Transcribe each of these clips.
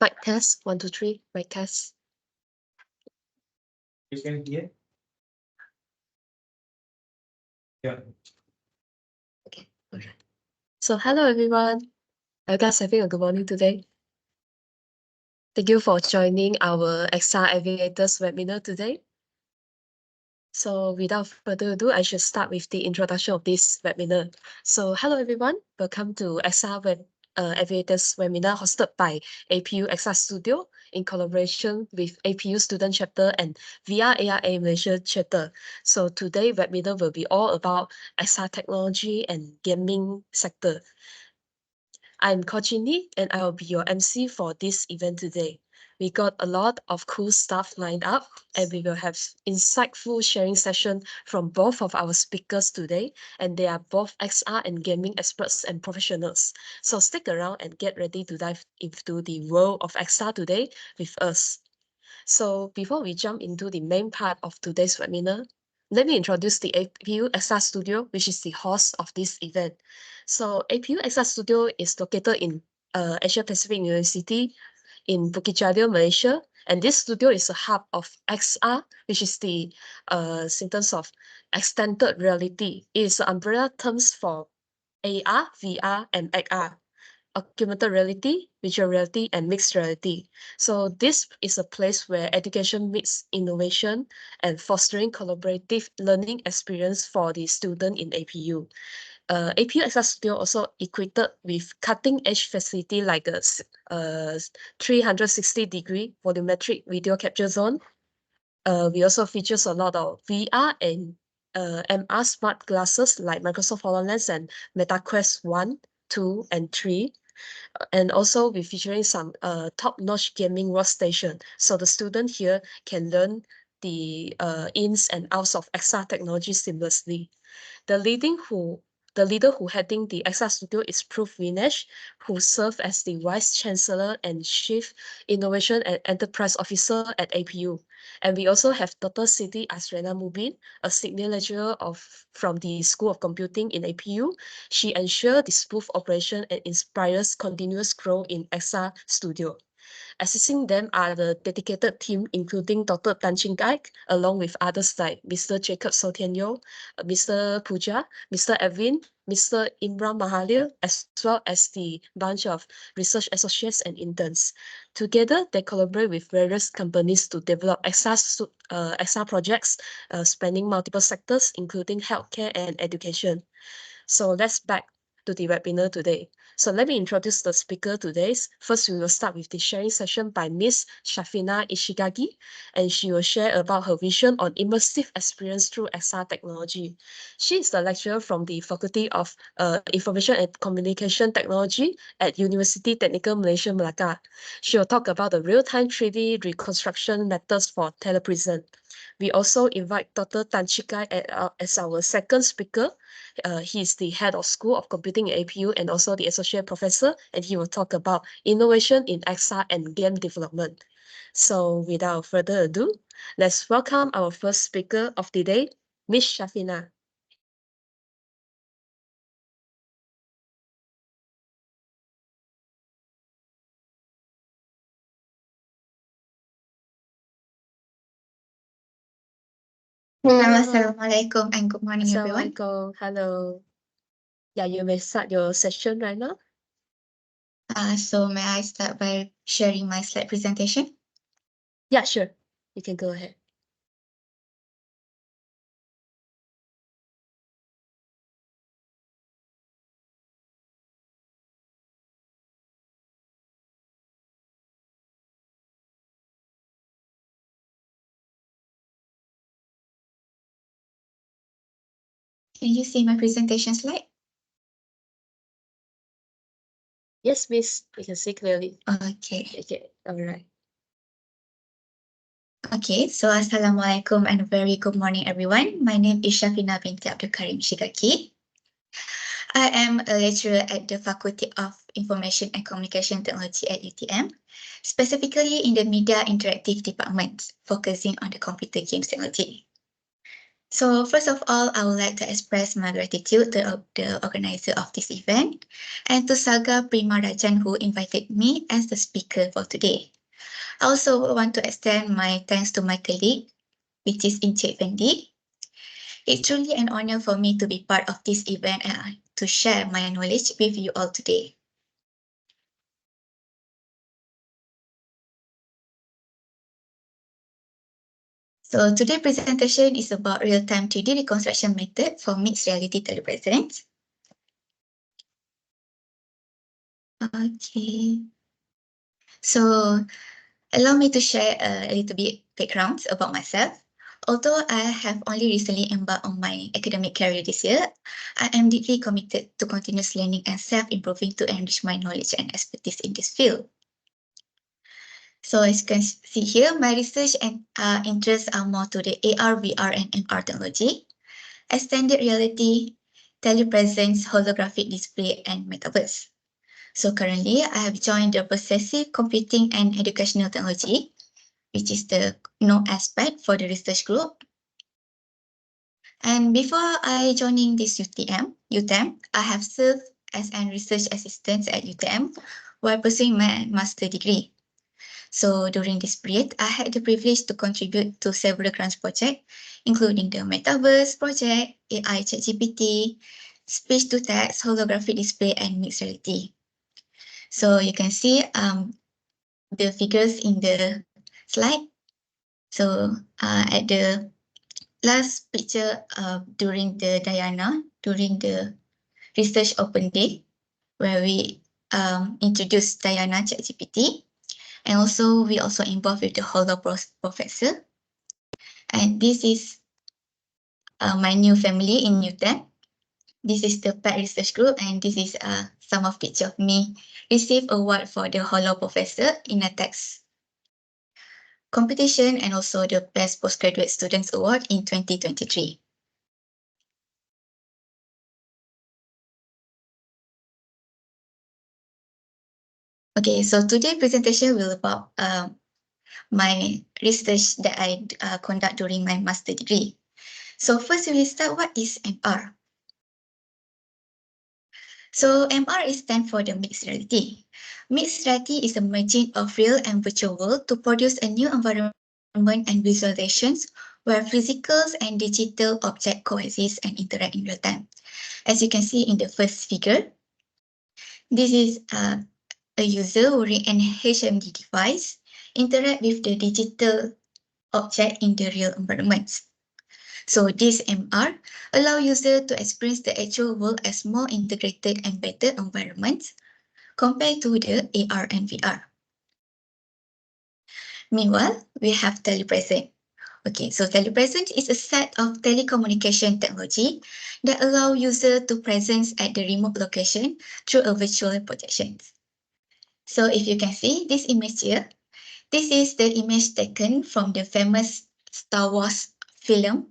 Mic test, 1, 2, 3, mic test. You can hear? Yeah. Okay, all right. So hello everyone. Are you guys having a good morning today? Thank you for joining our XR Aviators webinar today. So without further ado, I should start with the introduction of this webinar. So hello everyone, welcome to XR Aviators webinar hosted by APU XR Studio in collaboration with APU Student Chapter and VRARA Malaysia Chapter. So today webinar will be all about XR technology and gaming sector. I'm Chin Ike and I will be your MC for this event today. We got a lot of cool stuff lined up and we will have insightful sharing session from both of our speakers today, and they are both XR and gaming experts and professionals. So stick around and get ready to dive into the world of XR today with us. So before we jump into the main part of today's webinar, let me introduce the APU XR Studio, which is the host of this event. So APU XR Studio is located in Asia Pacific University in Bukit Jalil, Malaysia. And this studio is a hub of XR, which is the symptoms of extended reality. It is umbrella terms for AR, VR, and XR. Augmented reality, virtual reality, and mixed reality. So this is a place where education meets innovation and fostering collaborative learning experience for the student in APU. APU XR Studio also equipped with cutting-edge facility like a 360-degree volumetric video capture zone. We also features a lot of VR and MR smart glasses like Microsoft HoloLens and MetaQuest 1, 2, and 3. And also we're featuring some top-notch gaming workstation. So the student here can learn the ins and outs of XR technology seamlessly. The leader who heading the XR Studio is Prof Vinesh, who served as the Vice Chancellor and Chief Innovation and Enterprise Officer at APU. And we also have Dr. Siti Asrena Mubin, a senior lecturer from the School of Computing in APU. She ensures the smooth operation and inspires continuous growth in XR Studio. Assisting them are the dedicated team, including Dr. Chin Ike, along with others like Mr. Jacob Sotienyo, Mr. Puja, Mr. Evin, Mr. Imran Mahalir, as well as the bunch of research associates and interns. Together, they collaborate with various companies to develop XR projects spanning multiple sectors, including healthcare and education. So let's back to the webinar today. So let me introduce the speaker today. First, we will start with the sharing session by Miss Shafina Ishigaki, and she will share about her vision on immersive experience through XR technology. She is the lecturer from the Faculty of Information and Communication Technology at University Technical Malaysia, Melaka. She will talk about the real-time 3D reconstruction methods for telepresent. We also invite Dr. Chin Ike as our second speaker. He is the head of School of Computing at APU and also the associate professor, and he will talk about innovation in XR and game development. So without further ado, let's welcome our first speaker of the day, Miss Shafina. Assalamualaikum and good morning, everyone. Assalamualaikum. Hello. Yeah, you may start your session right now. So may I start by sharing my slide presentation? Yeah, sure. You can go ahead. Can you see my presentation slide? Yes, miss, we can see clearly. Okay. Okay, all right. Okay, so Assalamualaikum and a very good morning, everyone. My name is Shafina Ishigaki. I am a lecturer at the Faculty of Information and Communication Technology at UTM, specifically in the Media Interactive Department, focusing on the computer games technology. So first of all, I would like to express my gratitude to the organizer of this event and to Saga Prima Rajan who invited me as the speaker for today. I also want to extend my thanks to my colleague, which is Encik Fendi. It's truly an honor for me to be part of this event and to share my knowledge with you all today. So today's presentation is about real-time 3D reconstruction method for mixed reality telepresence. Okay. So allow me to share a little bit background about myself. Although I have only recently embarked on my academic career this year, I am deeply committed to continuous learning and self-improving to enrich my knowledge and expertise in this field. So as you can see here, my research and interests are more to the AR, VR, and MR technology, extended reality, telepresence, holographic display, and metaverse. So currently, I have joined the Pervasive Computing and Educational Technology, which is the aspect for the research group. And before I joining this UTM, I have served as an research assistant at UTM while pursuing my master degree. So during this period, I had the privilege to contribute to several grants projects, including the Metaverse project, AI ChatGPT, speech-to-text, holographic display, and mixed reality. So you can see the figures in the slide. So at the last picture during the research open day, where we introduced Diana ChatGPT. And also, we also involved with the Holo professor. And this is my new family in Newton. This is the pet research group, and this is some of picture of me receive award for the Holo professor in a text competition and also the Best Postgraduate Students Award in 2023. Okay, so today's presentation will about my research that I conduct during my master degree. So first we will start, what is MR? So MR is stand for the mixed reality. Mixed reality is a merging of real and virtual world to produce a new environment and visualizations where physicals and digital objects coexist and interact in real time. As you can see in the first figure, this is a user wearing an HMD device interact with the digital object in the real environments. So this MR allow user to experience the actual world as more integrated and better environments compared to the AR and VR. Meanwhile, we have telepresence. Okay, so telepresence is a set of telecommunication technology that allow user to presence at the remote location through a virtual projection. So if you can see this image here, this is the image taken from the famous Star Wars film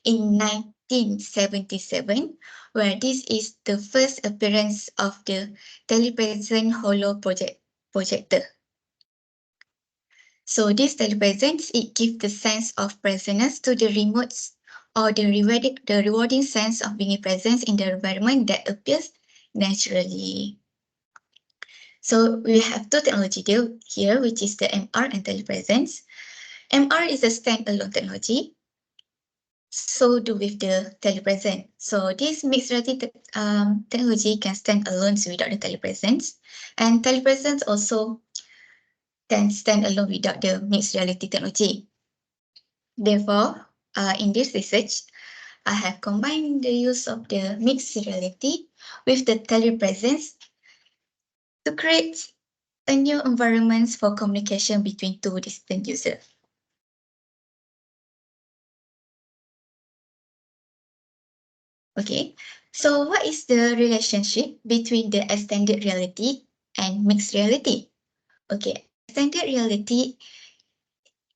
in 1977, where this is the first appearance of the telepresence projector. So this telepresence, it gives the sense of presence to the remotes or the rewarding sense of being present in the environment that appears naturally. So we have two technology here, which is the MR and telepresence. MR is a standalone technology. So do with the telepresence. So this mixed reality technology can stand alone without the telepresence, and telepresence also can stand alone without the mixed reality technology. Therefore, in this research, I have combined the use of the mixed reality with the telepresence to create a new environment for communication between two distant users. Okay, so what is the relationship between the extended reality and mixed reality? Okay, extended reality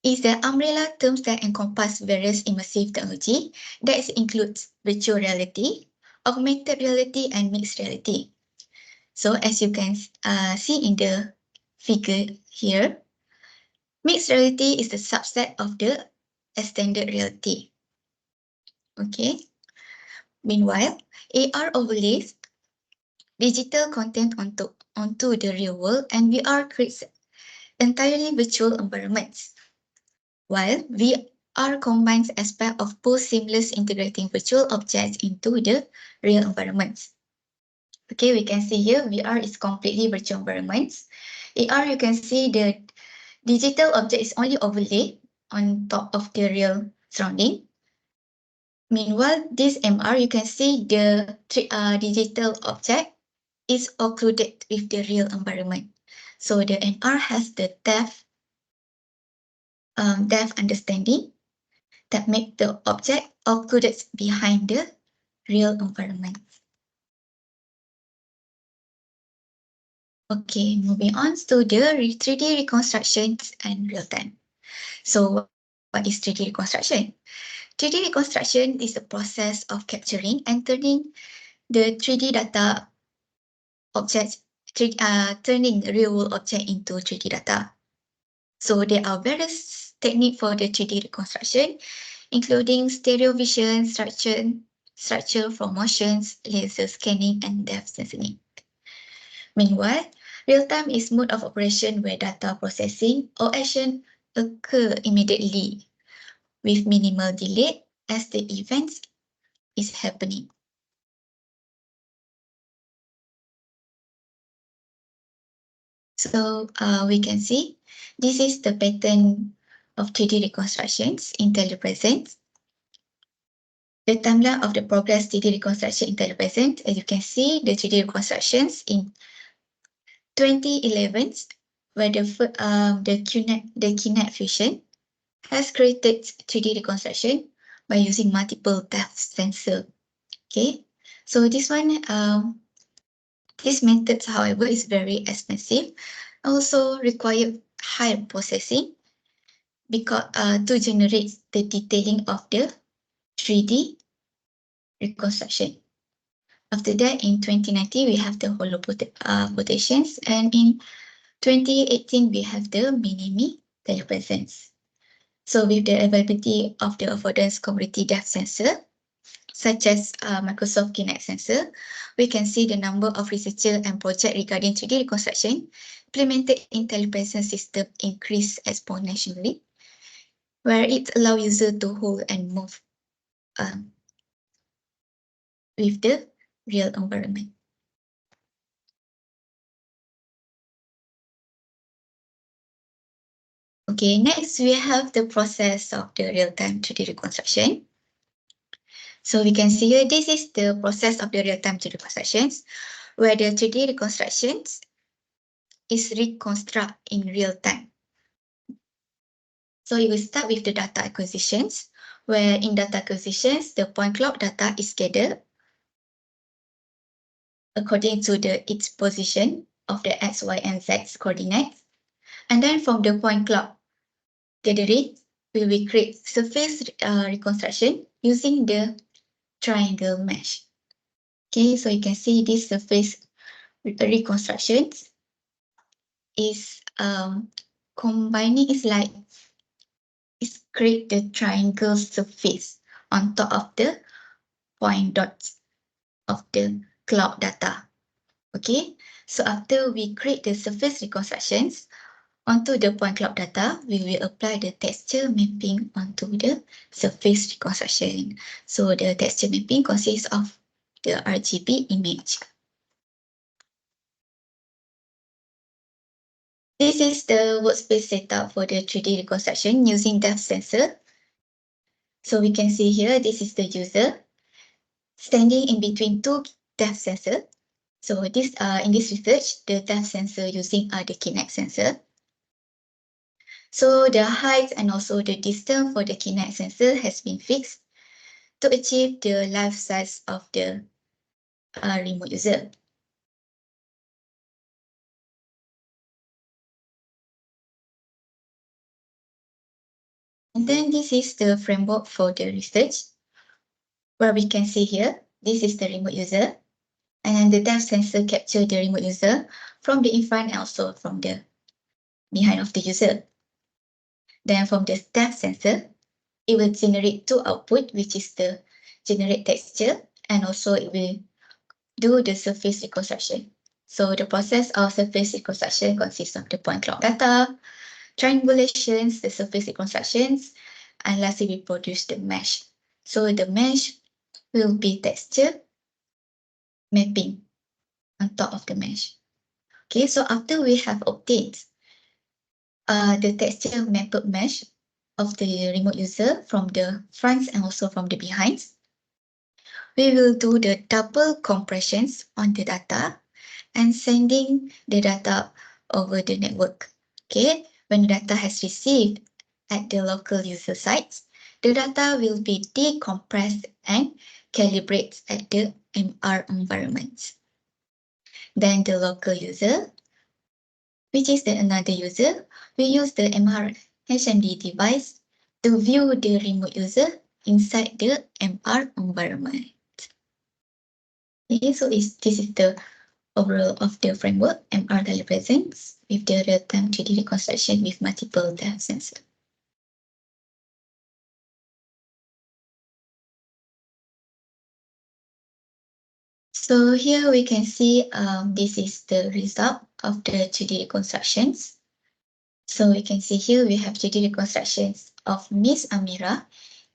is the umbrella terms that encompass various immersive technology that includes virtual reality, augmented reality, and mixed reality. So as you can see in the figure here, mixed reality is the subset of the extended reality. Okay. Meanwhile, AR overlays digital content onto the real world, and VR creates entirely virtual environments. While VR combines aspects of both seamless integrating virtual objects into the real environments. Okay, we can see here VR is completely virtual environments. AR, you can see the digital object is only overlay on top of the real surrounding. Meanwhile, this MR, you can see the digital object is occluded with the real environment. So the MR has the depth understanding that make the object occluded behind the real environment. Okay, moving on to the 3D reconstructions and real time. So what is 3D reconstruction? 3D reconstruction is the process of capturing and turning the 3D data objects, turning real world object into 3D data. So there are various techniques for the 3D reconstruction, including stereo vision, structure from motions, laser scanning, and depth sensing. Meanwhile, real-time is mode of operation where data processing or action occur immediately with minimal delay as the events is happening. So we can see this is the pattern of 3D reconstructions in telepresence. The timeline of the progress 3D reconstruction in telepresence, as you can see, the 3D reconstructions in 2011, where the QNet fusion has created 3D reconstruction by using multiple depth sensor. Okay, so this one, this method, however, is very expensive, also require high processing because to generate the detailing of the 3D reconstruction. After that, in 2019, we have the hollow quotations, and in 2018, we have the mini-me telepresence. So with the availability of the affordance commodity depth sensor, such as Microsoft Kinect sensor, we can see the number of researchers and projects regarding 3D reconstruction implemented in telepresence system increase exponentially, where it allows users to hold and move with the real environment. Okay, next we have the process of the real-time 3D reconstruction. So we can see here, this is the process of the real-time 3D reconstructions, where the 3D reconstructions is reconstruct in real time. So you will start with the data acquisitions, where in data acquisitions, the point cloud data is gathered according to its position of the X, Y, and Z coordinates. And then from the point cloud gathering, we will create surface reconstruction using the triangle mesh. Okay, so you can see this surface reconstructions is combining, is create the triangle surface on top of the point dots of the cloud data. Okay, so after we create the surface reconstructions onto the point cloud data, we will apply the texture mapping onto the surface reconstruction. So the texture mapping consists of the RGB image. This is the workspace setup for the 3D reconstruction using depth sensor. So we can see here, this is the user standing in between two depth sensor. So this in this research, the depth sensor using the Kinect sensor. So the height and also the distance for the Kinect sensor has been fixed to achieve the life size of the remote user. And then this is the framework for the research, where we can see here, this is the remote user, and the depth sensor capture the remote user from the in front and also from the behind of the user. Then from the depth sensor, it will generate two output, which is the generate texture, and also it will do the surface reconstruction. So the process of surface reconstruction consists of the point cloud data, triangulations, the surface reconstructions, and lastly we produce the mesh. So the mesh will be texture mapping on top of the mesh. Okay, so after we have obtained the texture mapped mesh of the remote user from the front and also from the behind, we will do the double compressions on the data and sending the data over the network. Okay, when the data has received at the local user sites, the data will be decompressed and calibrated at the MR environment. Then the local user, which is another user, we use the MR HMD device to view the remote user inside the MR environment. Okay, so this is the overall of the framework, MR telepresence with the real-time 3D reconstruction with multiple depth sensors. So here we can see this is the result of the 3D reconstructions. So we can see here we have 3D reconstructions of Miss Amira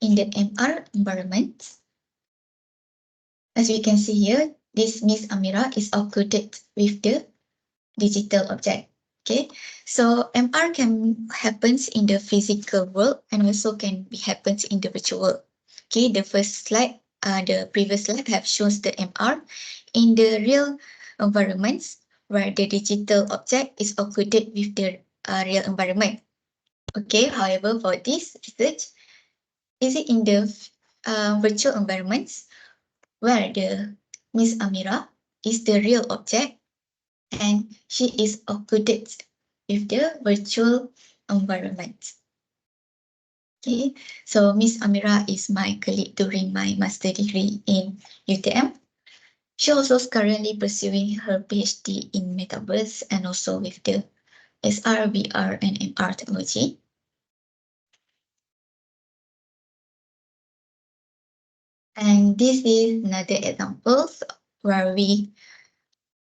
in the MR environment. As we can see here, this Miss Amira is occluded with the digital object. Okay, so MR can happens in the physical world and also can be happens in the virtual world. Okay, the first slide, the previous slide have shows the MR in the real environments where the digital object is occluded with the real environment. Okay, however, for this research, is it in the virtual environments where the Miss Amira is the real object and she is occluded with the virtual environment. Okay, so Miss Amira is my colleague during my master degree in UTM. She also is currently pursuing her PhD in Metaverse and also with the SR, VR, and MR technology. And this is another example where we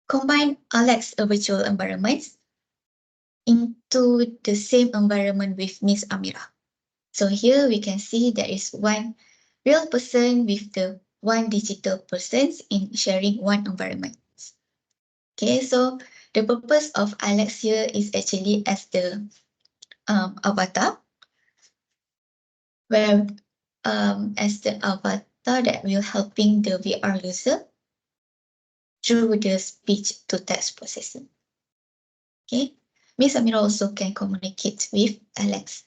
combine Alex virtual environments into the same environment with Miss Amira. So here we can see there is one real person with the one digital person in sharing one environment. Okay, so the purpose of Alex here is actually as the avatar, where as the avatar that will helping the VR user through the speech to text processing. Okay, Miss Amira also can communicate with Alex.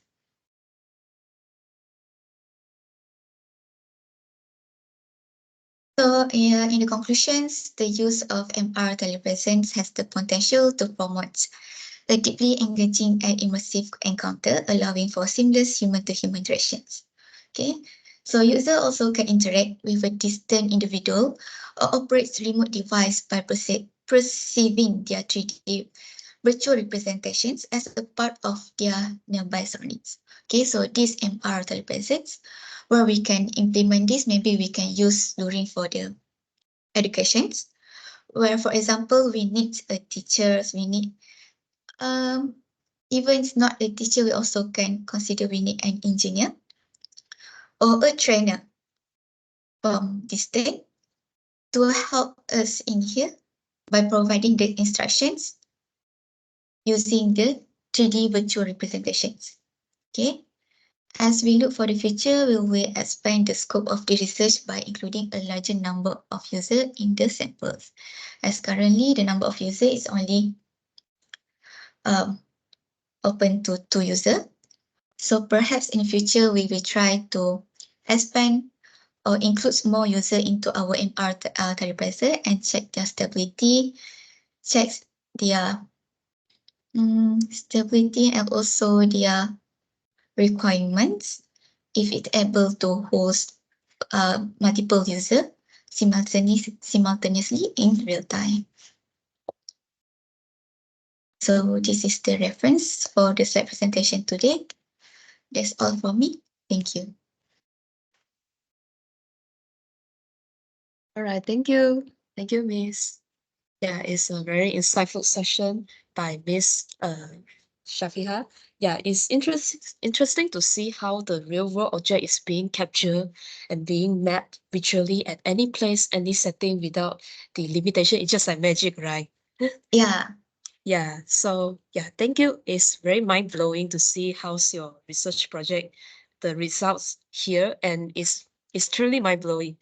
So in the conclusions, the use of MR telepresence has the potential to promote a deeply engaging and immersive encounter, allowing for seamless human-to-human interactions. Okay, so user also can interact with a distant individual or operates remote device by perceiving their 3D virtual representations as a part of their nearby surroundings. Okay, so this MR telepresence, where we can implement this, maybe we can use during for the educations, where for example, we need a teacher, we need, even it's not a teacher, we also can consider we need an engineer or a trainer from distant to help us in here by providing the instructions using the 3D virtual representations. Okay, as we look for the future, we will expand the scope of the research by including a larger number of users in the samples. As currently, the number of users is only open to 2 users. So perhaps in the future, we will try to expand or includes more user into our MR telepresser and check their stability, checks their stability and also their requirements. If it's able to host multiple users simultaneously in real time. So this is the reference for the slide presentation today. That's all from me. Thank you. All right, thank you. Thank you, Miss. Yeah, it's a very insightful session by Miss Shafina. Yeah, it's interesting to see how the real world object is being captured and being mapped visually at any place, any setting without the limitation. It's just like magic, right? Yeah. Yeah, so yeah, thank you. It's very mind-blowing to see how's your research project, the results here, and it's truly mind-blowing.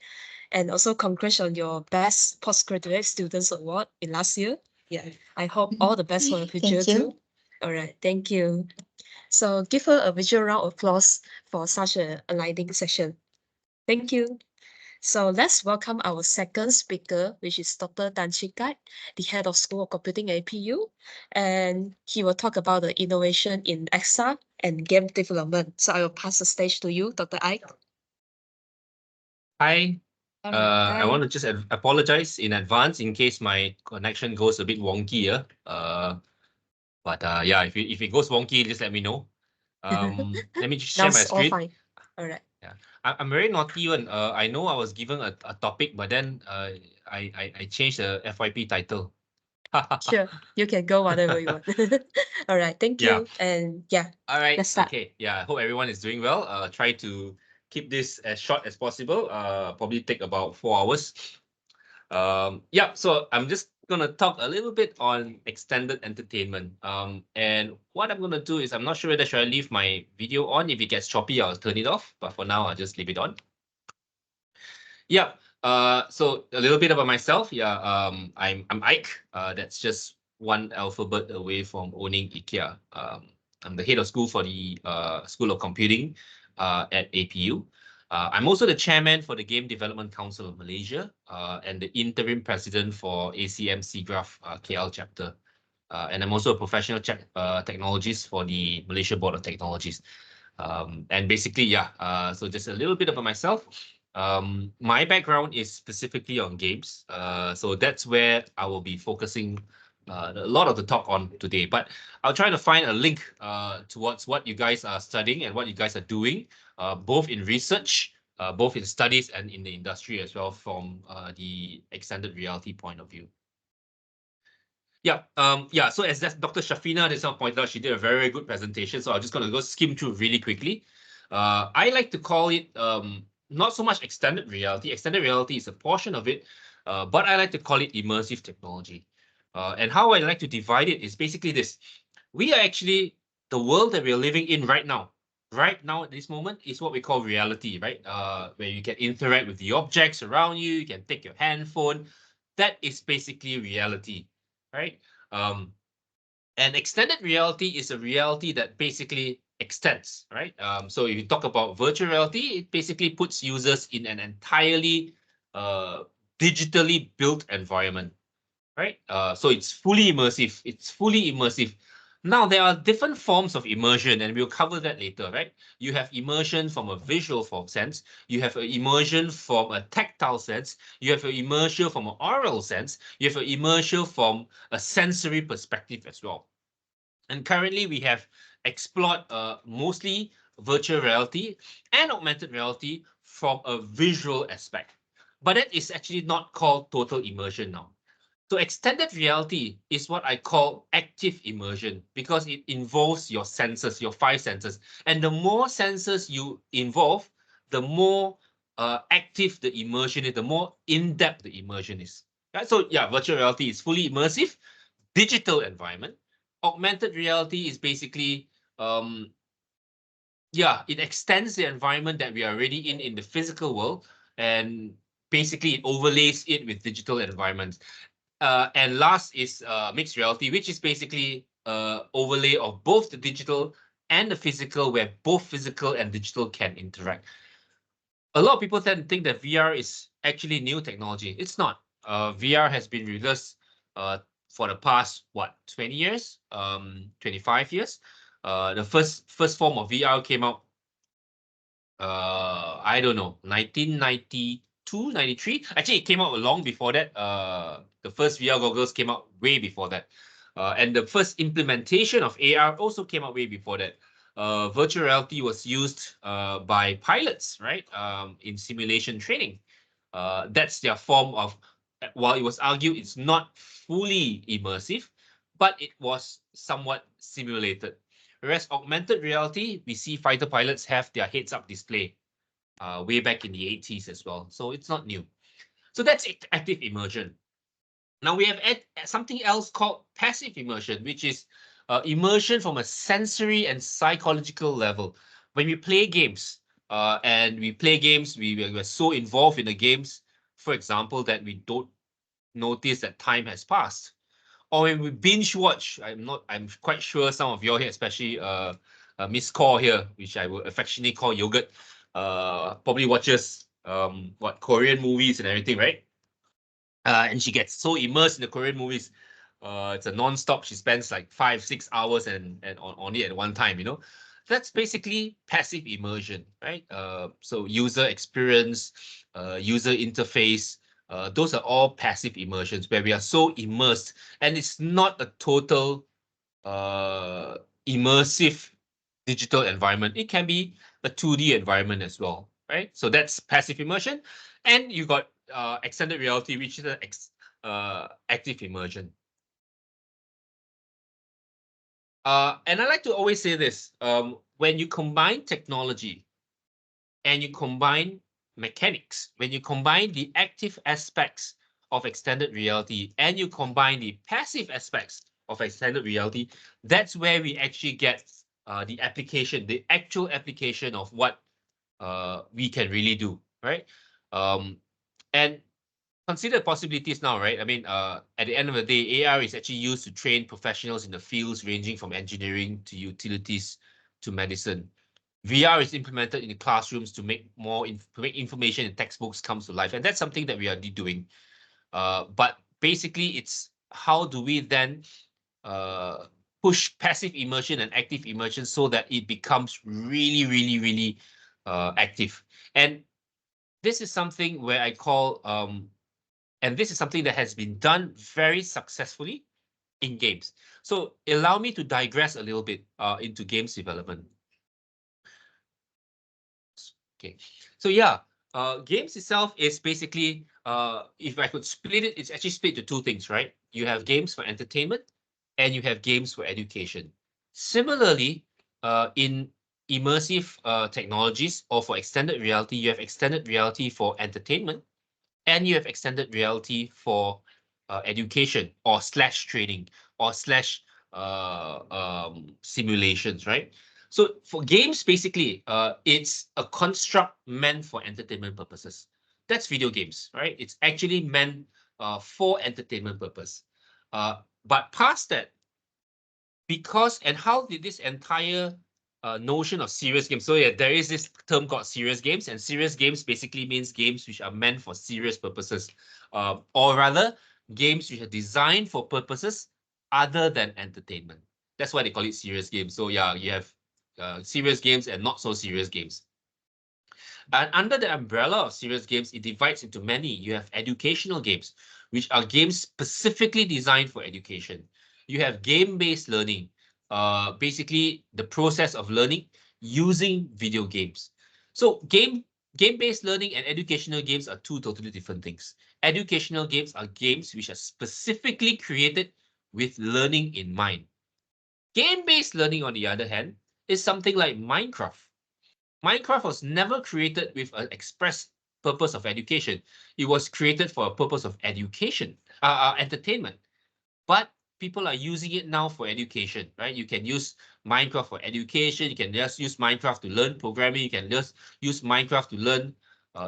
And also congrats on your best postgraduate students award in last year. Yeah, I hope all the best for the future Thank you. too. All right, thank you. So give her a visual round of applause for such a enlightening session. Thank you. So let's welcome our second speaker, which is Dr. Chin Ike, the head of School of Computing at APU, and he will talk about the innovation in XR and game development. So I will pass the stage to you, Dr. Ike. Hi. All right, I want to just apologize in advance in case my connection goes a bit wonky here. Yeah, if it goes wonky, just let me know. Let me just share my That's all screen. fine. All right. Yeah, I'm very naughty one. I know I was given a topic, but then I changed the FYP title. Sure, you can go whatever you want. All right, thank Yeah. you. And yeah, All right. let's start. Okay. Yeah. I hope everyone is doing well. Try to keep this as short as possible. Probably take about 4 hours. Yeah. So I'm just gonna talk a little bit on extended entertainment. And what I'm gonna do is I'm not sure whether should I leave my video on. If it gets choppy, I'll turn it off. But for now, I'll just leave it on. Yeah. So a little bit about myself. Yeah. I'm Ike. That's just one alphabet away from owning IKEA. I'm the head of school for the School of Computing at APU. I'm also the chairman for the Game Development Council of Malaysia and the interim president for ACM SIGGRAPH KL chapter. And I'm also a professional technologist for the Malaysia Board of Technologies. And basically, yeah, so just a little bit about myself. My background is specifically on games. So that's where I will be focusing a lot of the talk on today. But I'll try to find a link towards what you guys are studying and what you guys are doing, both in research, both in studies and in the industry as well from the extended reality point of view. Yeah, yeah. So as Dr. Shafina just now pointed out, she did a very, very good presentation. So I'm just going to go skim through really quickly. I like to call it not so much extended reality. Extended reality is a portion of it, but I like to call it immersive technology. And how I like to divide it is basically this. We are actually the world that we are living in right now. Right now, at this moment, is what we call reality, right? Where you can interact with the objects around you. You can take your handphone. That is basically reality, right? And extended reality is a reality that basically extends, right? So if you talk about virtual reality, it basically puts users in an entirely digitally built environment, right? So it's fully immersive. It's fully immersive. Now, there are different forms of immersion, and we'll cover that later, right? You have immersion from a visual sense. You have an immersion from a tactile sense. You have an immersion from an oral sense. You have an immersion from a sensory perspective as well. And currently, we have explored mostly virtual reality and augmented reality from a visual aspect. But that is actually not called total immersion now. So extended reality is what I call active immersion because it involves your senses, your 5 senses. And the more senses you involve, the more active the immersion is, the more in-depth the immersion is. Right? So yeah, virtual reality is fully immersive, digital environment. Augmented reality is basically, yeah, it extends the environment that we are already in the physical world, and basically it overlays it with digital environments. And last is mixed reality, which is basically overlay of both the digital and the physical, where both physical and digital can interact. a lot of people tend to think that VR is actually new technology. It's not. VR has been released for the past, what, 20 years, 25 years. The first form of VR came out, I don't know, 1992, 93. Actually, it came out long before that. The first VR goggles came out way before that. And the first implementation of AR also came out way before that. Virtual reality was used by pilots, right, in simulation training. That's their form of, while it was argued it's not fully immersive, but it was somewhat simulated. Whereas augmented reality, we see fighter pilots have their heads-up display way back in the 80s as well. So it's not new. So that's active immersion. Now we have something else called passive immersion, which is immersion from a sensory and psychological level. When we play games, we're so involved in the games, for example, that we don't notice that time has passed. Or when we binge watch, I'm quite sure some of you here, especially Miss Core here, which I will affectionately call Yogurt, probably watches Korean movies and everything, right? And she gets so immersed in the Korean movies. It's a non-stop. She spends like 5-6 hours and on it at one time, you know. That's basically passive immersion, right? So user experience, user interface, those are all passive immersions where we are so immersed, and it's not a total immersive digital environment. It can be a 2D environment as well, right? So that's passive immersion. And you got extended reality, which is active immersion. And I like to always say this, when you combine technology and you combine mechanics, when you combine the active aspects of extended reality and you combine the passive aspects of extended reality, that's where we actually get the application, the actual application of what we can really do, right? And consider possibilities now, right? I mean, at the end of the day, AR is actually used to train professionals in the fields ranging from engineering to utilities to medicine. VR is implemented in the classrooms to make information in textbooks comes to life, and that's something that we are doing. But basically, it's how do we then push passive immersion and active immersion so that it becomes really, really, really active. And this is something where I call, and this is something that has been done very successfully in games. So allow me to digress a little bit into games development. Okay, so yeah, games itself is basically, if I could split it, it's actually split to two things, right? You have games for entertainment and you have games for education. Similarly, in immersive technologies or for extended reality, you have extended reality for entertainment and you have extended reality for education or / training or / simulations, right? So for games, basically, it's a construct meant for entertainment purposes. That's video games, right? It's actually meant for entertainment purpose. But past that, because, and how did this entire notion of serious games? So yeah, there is this term called serious games, and serious games basically means games which are meant for serious purposes, or rather, games which are designed for purposes other than entertainment. That's why they call it serious games. So yeah, you have serious games and not so serious games. And under the umbrella of serious games, it divides into many. You have educational games, which are games specifically designed for education. You have game-based learning, basically the process of learning using video games. So game-based learning and educational games are two totally different things. Educational games are games which are specifically created with learning in mind. Game-based learning, on the other hand, is something like Minecraft. Minecraft was never created with an express purpose of education. It was created for a purpose of education, entertainment. But people are using it now for education, right? You can use Minecraft for education. You can just use Minecraft to learn programming. You can just use Minecraft to learn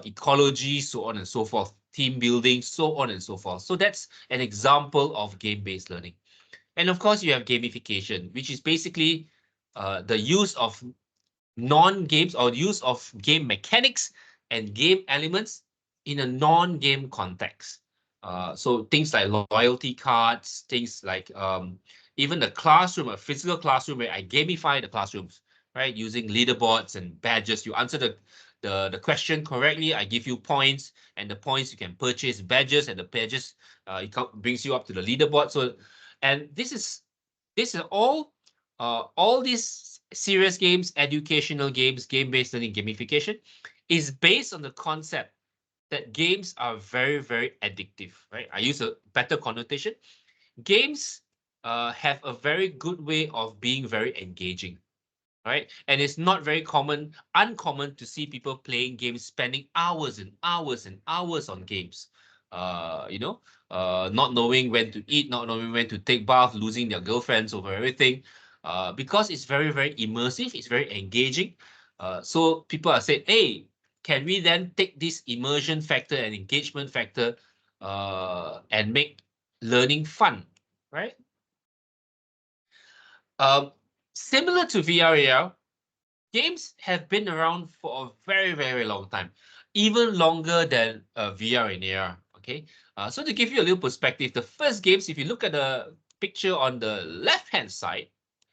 ecology, so on and so forth, team building, so on and so forth. So that's an example of game-based learning. And of course, you have gamification, which is basically the use of non-games or use of game mechanics and game elements in a non-game context. So things like loyalty cards, things like even the classroom, a physical classroom where I gamify the classrooms, right? Using leaderboards and badges. You answer the question correctly, I give you points, and the points you can purchase badges, and the badges brings you up to the leaderboard. So, and this is all these serious games, educational games, game-based learning, gamification is based on the concept that games are very, very addictive, right? I use a better connotation. Games have a very good way of being very engaging, right? And it's not very uncommon to see people playing games, spending hours and hours and hours on games. Not knowing when to eat, not knowing when to take bath, losing their girlfriends over everything. Because it's very, very immersive, it's very engaging. So people are saying, hey, can we then take this immersion factor and engagement factor and make learning fun, right? Similar to VRAR, games have been around for a very, very long time, even longer than VR and AR. Okay, so to give you a little perspective, the first games, if you look at the picture on the left-hand side,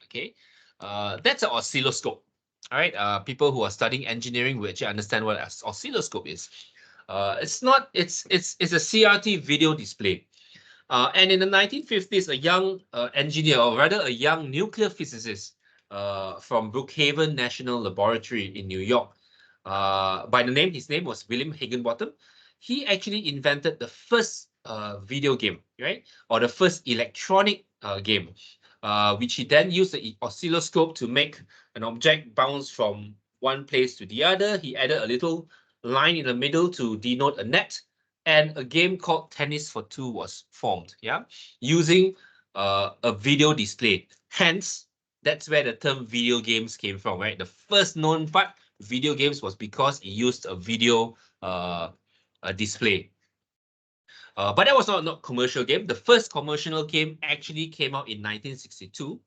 okay, that's an oscilloscope. All right, people who are studying engineering will actually understand what an oscilloscope is. It's a CRT video display. And in the 1950s, a young engineer, or rather a young nuclear physicist from Brookhaven National Laboratory in New York, his name was William Higginbotham. He actually invented the first video game, right? Or the first electronic game, which he then used the oscilloscope to make an object bounce from one place to the other. He added a little line in the middle to denote a net, and a game called Tennis for Two was formed, yeah, using a video display. Hence, that's where the term video games came from, right? The first known part, video games, was because it used a video display. But that was not commercial game. The first commercial game actually came out in 1962,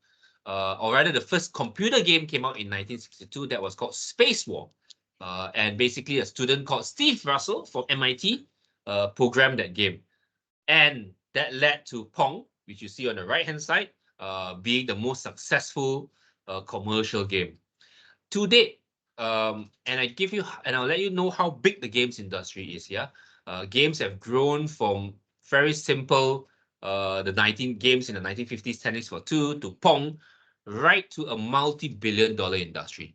or rather the first computer game came out in 1962 that was called Space War. And basically a student called Steve Russell from MIT programmed that game. And that led to Pong, which you see on the right-hand side, being the most successful commercial game. To date, and I'll let you know how big the games industry is, yeah? Games have grown from very simple, the 19 games in the 1950s, Tennis for Two, to Pong, right to a multi-billion-dollar industry.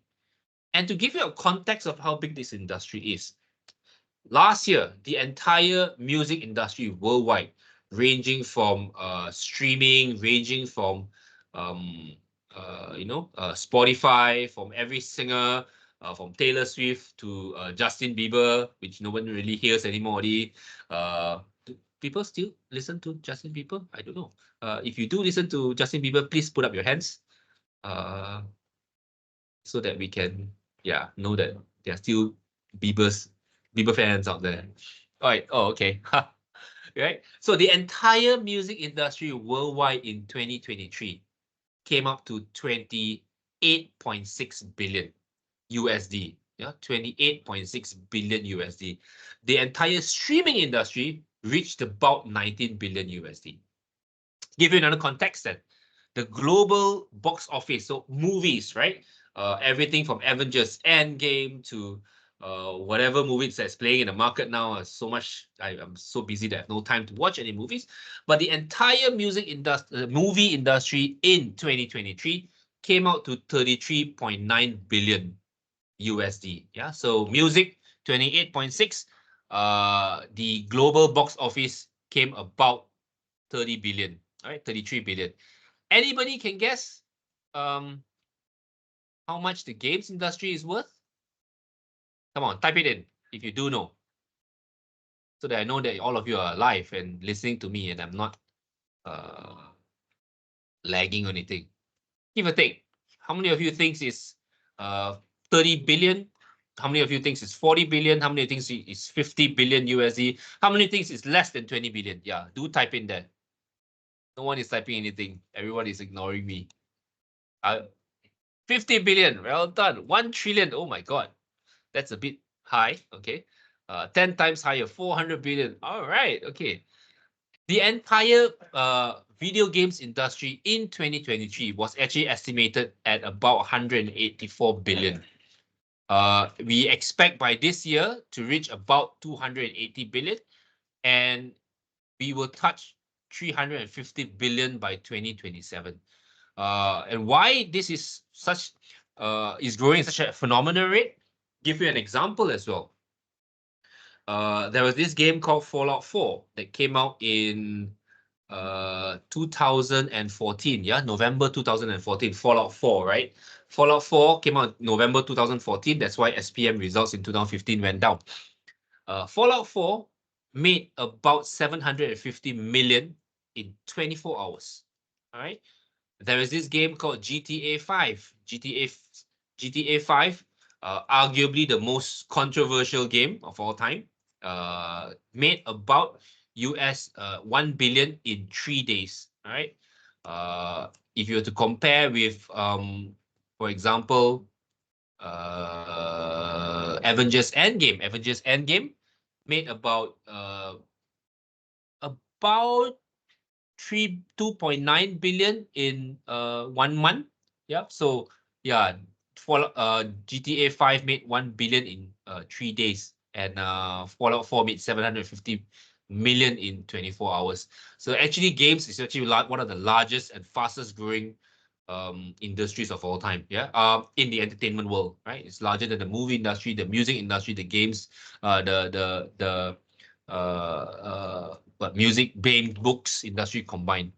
And to give you a context of how big this industry is, last year, the entire music industry worldwide, ranging from streaming, ranging from Spotify, from every singer, from Taylor Swift to Justin Bieber, which no one really hears anymore. Do people still listen to Justin Bieber? I don't know. If you do listen to Justin Bieber, please put up your hands, so that we can, know that there are still Bieber fans out there. All right. Oh, okay. Right. So the entire music industry worldwide in 2023 came up to 28.6 billion USD. Yeah, 28.6 billion USD. The entire streaming industry reached about 19 billion USD. Give you another context then. The global box office, so movies, right? Everything from Avengers Endgame to whatever movies that's playing in the market now. So much, I'm so busy that I have no time to watch any movies. But the entire movie industry in 2023 came out to 33.9 billion USD. Yeah, so music 28.6. The global box office came about 30 billion. All right, 33 billion. Anybody can guess how much the games industry is worth? Come on, type it in if you do know, so that I know that all of you are alive and listening to me and I'm not lagging or anything. Give or take. How many of you thinks is 30 billion? How many of you thinks it's 40 billion? How many thinks it's 50 billion USD? How many thinks it's less than 20 billion? Yeah, do type in there. No one is typing anything. Everyone is ignoring me. 50 billion. Well done. 1 trillion. Oh my God. That's a bit high. Okay, 10 times higher, 400 billion. All right. Okay. The entire video games industry in 2023 was actually estimated at about 184 billion. We expect by this year to reach about 280 billion, and we will touch 350 billion by 2027. And why this is such is growing at such a phenomenal rate? Give you an example as well. There was this game called Fallout 4 that came out in 2014. Yeah, November 2014. Fallout 4, right? Fallout 4 came out November 2014. That's why SPM results in 2015 went down. Fallout 4 made about 750 million in 24 hours. All right. There is this game called GTA 5. GTA 5, arguably the most controversial game of all time, made about US 1 billion in 3 days. All right. If you were to compare with, for example, Avengers Endgame made about 2.9 billion in 1 month. Yeah. So yeah, for GTA 5 made 1 billion in 3 days, and Fallout 4 made 750 million in 24 hours. So actually games is actually one of the largest and fastest growing industries of all time. Yeah. In the entertainment world, right? It's larger than the movie industry, the music industry, the games, but music, game, books industry combined.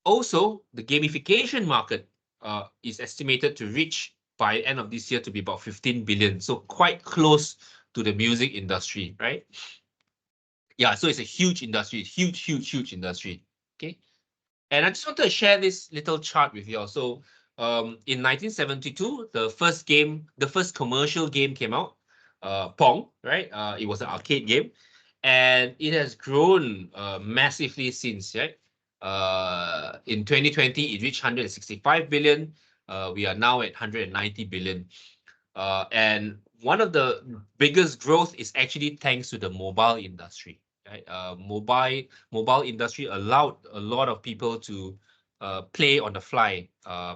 Also, the gamification market is estimated to reach by end of this year to be about 15 billion. So quite close to the music industry, right? Yeah, so it's a huge industry, huge industry. Okay. And I just wanted to share this little chart with you all. So in 1972, the first commercial game came out, Pong, right? It was an arcade game, and it has grown massively since, right? In 2020, it reached 165 billion. We are now at 190 billion. And one of the biggest growth is actually thanks to the mobile industry. Right? Mobile industry allowed a lot of people to play on the fly,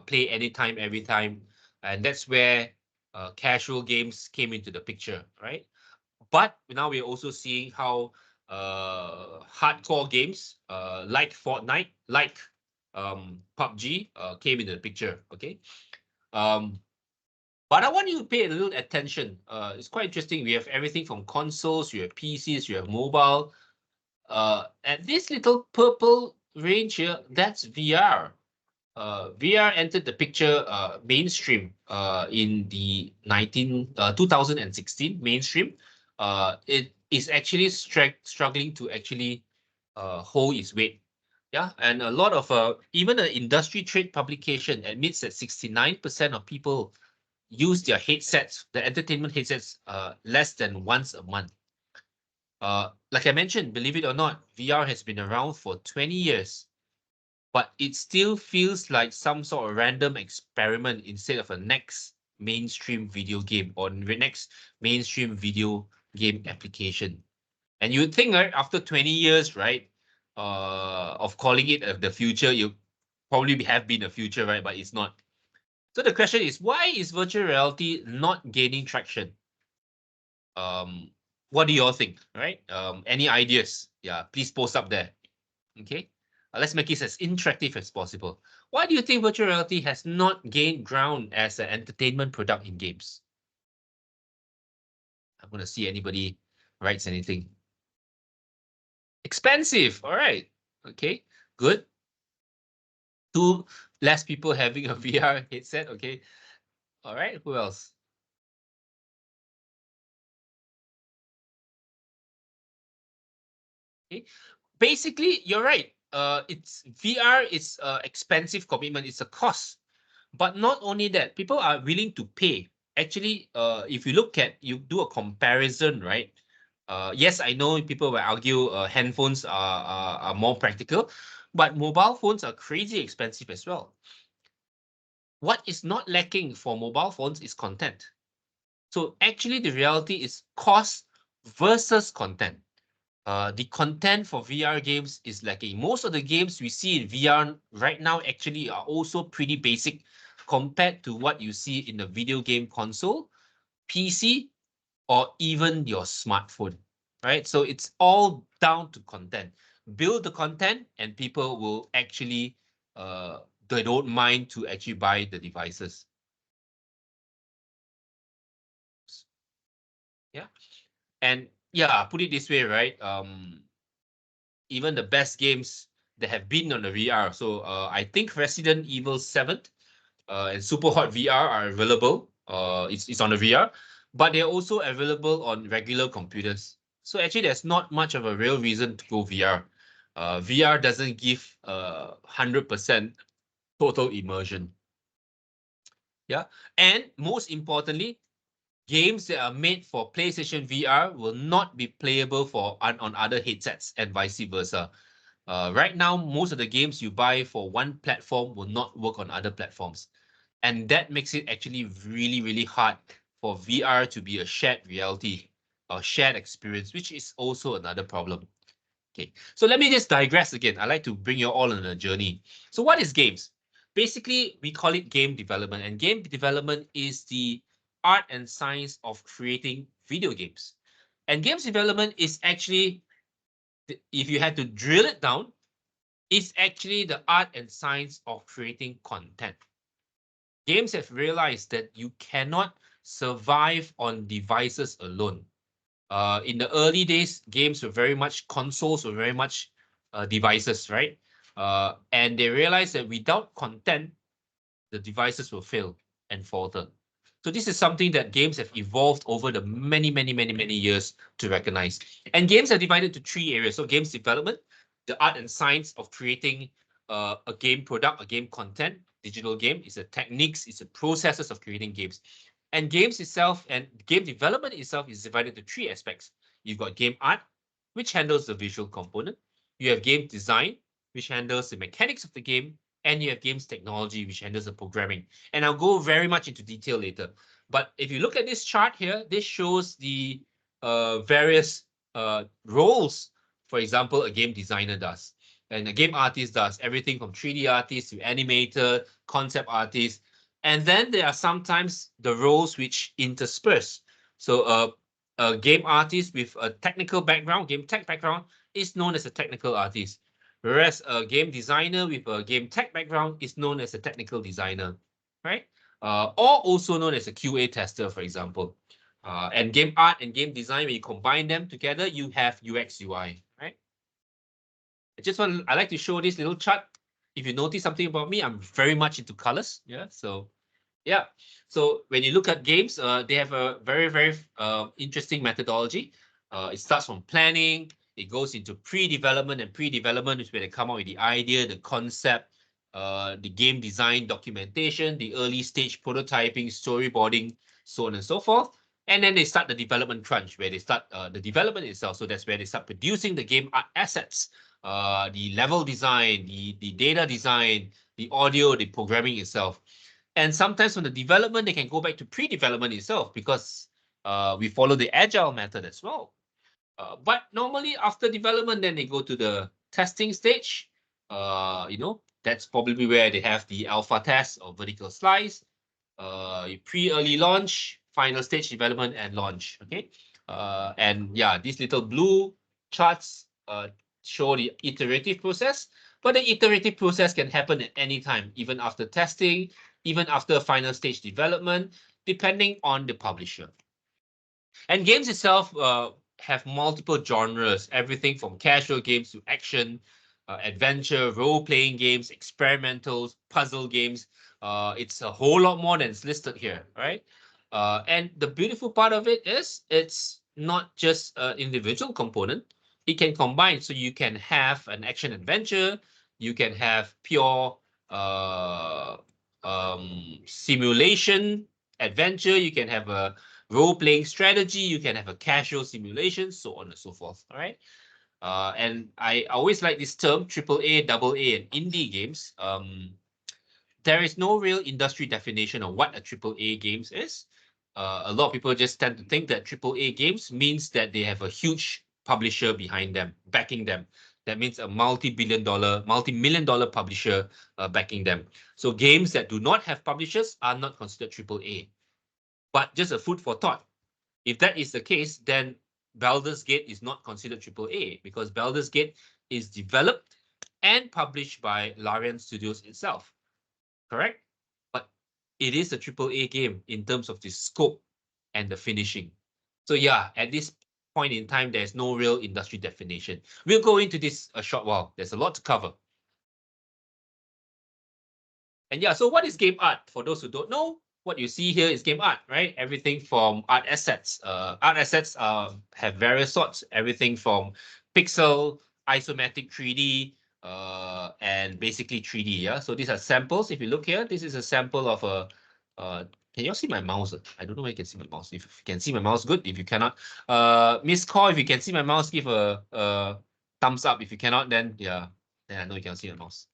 play anytime, every time, and that's where casual games came into the picture, right? But now we're also seeing how hardcore games like Fortnite, like PUBG came into the picture. Okay. But I want you to pay a little attention. It's quite interesting. We have everything from consoles, you have PCs, you have mobile. And this little purple range here, that's VR. VR entered the picture mainstream in the 2016 mainstream. It is actually struggling to actually hold its weight. Yeah, and a lot of even an industry trade publication admits that 69% of people use their headsets, the entertainment headsets, less than once a month. Like I mentioned, believe it or not, VR has been around for 20 years, but it still feels like some sort of random experiment instead of a next mainstream video game or next mainstream video game application. And you would think, right, after 20 years, right, of calling it the future, you probably have been a future, right? But it's not. So the question is, why is virtual reality not gaining traction? What do you all think, right? Any ideas? Yeah, please post up there. Okay, let's make it as interactive as possible. Why do you think virtual reality has not gained ground as an entertainment product in games? I'm going to see anybody writes anything. Expensive. All right. Okay, good. Two less people having a VR headset. Okay. All right. Who else? Okay. Basically, you're right. It's VR is expensive commitment. It's a cost. But not only that, people are willing to pay. Actually, if you look at, you do a comparison, right? Yes, I know people will argue handphones are more practical, but mobile phones are crazy expensive as well. What is not lacking for mobile phones is content. So actually the reality is cost versus content. The content for VR games is lacking. Most of the games we see in VR right now actually are also pretty basic compared to what you see in the video game console, PC, or even your smartphone, right? So it's all down to content. Build the content and people will actually, they don't mind to actually buy the devices. Yeah. And yeah, put it this way, right? Even the best games that have been on the VR. So I think Resident Evil 7 and Super Hot VR are available. It's on the VR, but they're also available on regular computers. So actually, there's not much of a real reason to go VR. VR doesn't give 100% total immersion. Yeah, and most importantly, games that are made for PlayStation VR will not be playable on other headsets and vice versa. Right now, most of the games you buy for one platform will not work on other platforms. And that makes it actually really, really hard for VR to be a shared reality or shared experience, which is also another problem. Okay, so let me just digress again. I like to bring you all on a journey. So what is games? Basically, we call it game development, and game development is the art and science of creating video games. And games development is actually, if you had to drill it down, is actually the art and science of creating content. Games have realized that you cannot survive on devices alone. In the early days, games were very much, consoles were very much devices, right? And they realized that without content, the devices will fail and falter. So this is something that games have evolved over the many years to recognize. And games are divided into three areas. So games development, the art and science of creating a game product, a game content, digital game, is the techniques, it's the processes of creating games. And games itself and game development itself is divided into three aspects. You've got game art, which handles the visual component. You have game design, which handles the mechanics of the game, and you have games technology, which handles the programming. And I'll go very much into detail later. But if you look at this chart here, this shows the various roles, for example, a game designer does. And a game artist does everything from 3D artist to animator, concept artist. And then there are sometimes the roles which intersperse. So a game artist with a technical background, game tech background, is known as a technical artist. Whereas a game designer with a game tech background is known as a technical designer, right? Or also known as a QA tester, for example. And game art and game design, when you combine them together, you have UX UI, right? I like to show this little chart. If you notice something about me, I'm very much into colors. Yeah. So when you look at games, they have a very interesting methodology. It starts from planning, it goes into pre-development, and pre-development is where they come up with the idea, the concept, the game design, documentation, the early stage prototyping, storyboarding, so on and so forth. And then they start the development crunch, where they start the development itself. So that's where they start producing the game assets, the level design, the data design, the audio, the programming itself. And sometimes from the development, they can go back to pre-development itself because we follow the agile method as well. But normally after development, then they go to the testing stage. That's probably where they have the alpha test or vertical slice, pre-early launch, final stage development, and launch. Okay. And yeah, these little blue charts show the iterative process, but the iterative process can happen at any time, even after testing, even after final stage development, depending on the publisher. And games itself have multiple genres, everything from casual games to action, adventure, role-playing games, experimentals, puzzle games. It's a whole lot more than is listed here, right? And the beautiful part of it is it's not just an individual component. It can combine, so you can have an action adventure, you can have pure simulation adventure, you can have a role-playing strategy, you can have a casual simulation, so on and so forth. All right. And I always like this term, AAA, AA, and indie games. There is no real industry definition of what a AAA games is. a lot of people just tend to think that AAA games means that they have a huge publisher behind them, backing them. That means a multi-million dollar publisher backing them. So games that do not have publishers are not considered AAA. But just a food for thought. If that is the case, then Baldur's Gate is not considered AAA because Baldur's Gate is developed and published by Larian Studios itself. Correct? But it is a AAA game in terms of the scope and the finishing. So yeah, at this point in time, there's no real industry definition. We'll go into this a short while. There's a lot to cover. And yeah, so what is game art? For those who don't know, what you see here is game art, right? Everything from art assets. Art assets have various sorts. Everything from pixel, isometric 3D, and basically 3D. Yeah. So these are samples. If you look here, this is a sample of a. Can you all see my mouse? I don't know where you can see my mouse. If you can see my mouse, good. If you cannot, Miss Call, if you can see my mouse, give a thumbs up. If you cannot, then yeah, then I know you can see my mouse.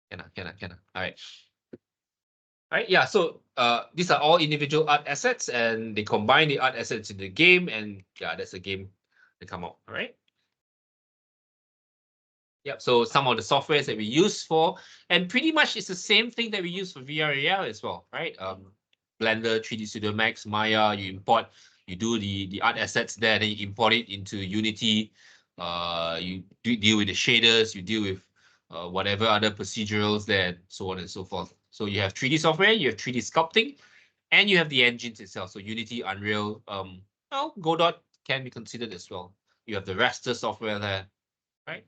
Cannot. All right. All right, yeah, so these are all individual art assets and they combine the art assets in the game and yeah, that's a game that come out, all right? Yep, so some of the softwares that we use for, and pretty much it's the same thing that we use for VRAR as well, right? Blender, 3D Studio Max, Maya, you import, you do the art assets there, then you import it into Unity, you deal with the shaders, you deal with whatever other procedurals there, and so on and so forth. So you have 3D software, you have 3D sculpting, and you have the engines itself. So Unity, Unreal, well, Godot can be considered as well. You have the raster software there, right?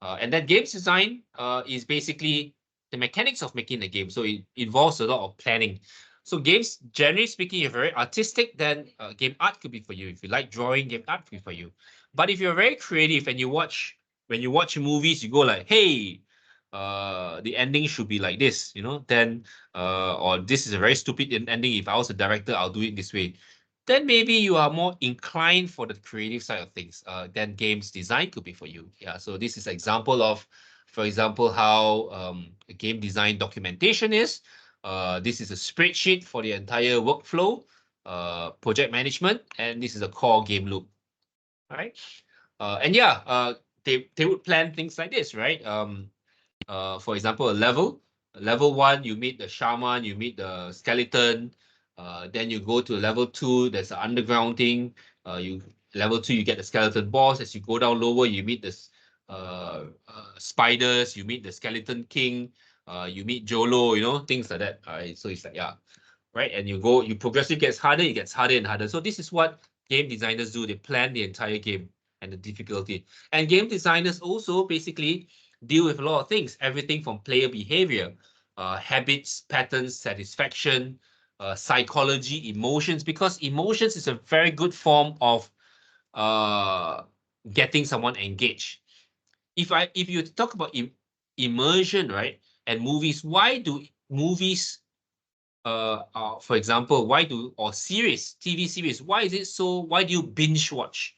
And then games design is basically the mechanics of making the game. So it involves a lot of planning. So games, generally speaking, if you're very artistic, then game art could be for you. If you like drawing, game art could be for you. But if you're very creative and when you watch movies, you go like, hey, the ending should be like this, you know, then or this is a very stupid ending. If I was a director, I'll do it this way. Then maybe you are more inclined for the creative side of things. Then games design could be for you. Yeah, so this is an example of, for example, how game design documentation is. This is a spreadsheet for the entire workflow, project management, and this is a core game loop. All right. And yeah, they would plan things like this, right? For example, level 1, you meet the shaman, you meet the skeleton, then you go to level 2, there's an underground thing, level 2, you get the skeleton boss. As you go down lower, you meet the spiders, you meet the skeleton king, you meet Jolo, you know, things like that. All right, so it's like, yeah, right, and you progressively gets harder, it gets harder and harder. So this is what game designers do. They plan the entire game and the difficulty. And game designers also basically deal with a lot of things, everything from player behavior, habits, patterns, satisfaction, psychology, emotions, because emotions is a very good form of getting someone engaged. If you talk about immersion, right, and movies, why do movies, for example, TV series, why do you binge watch?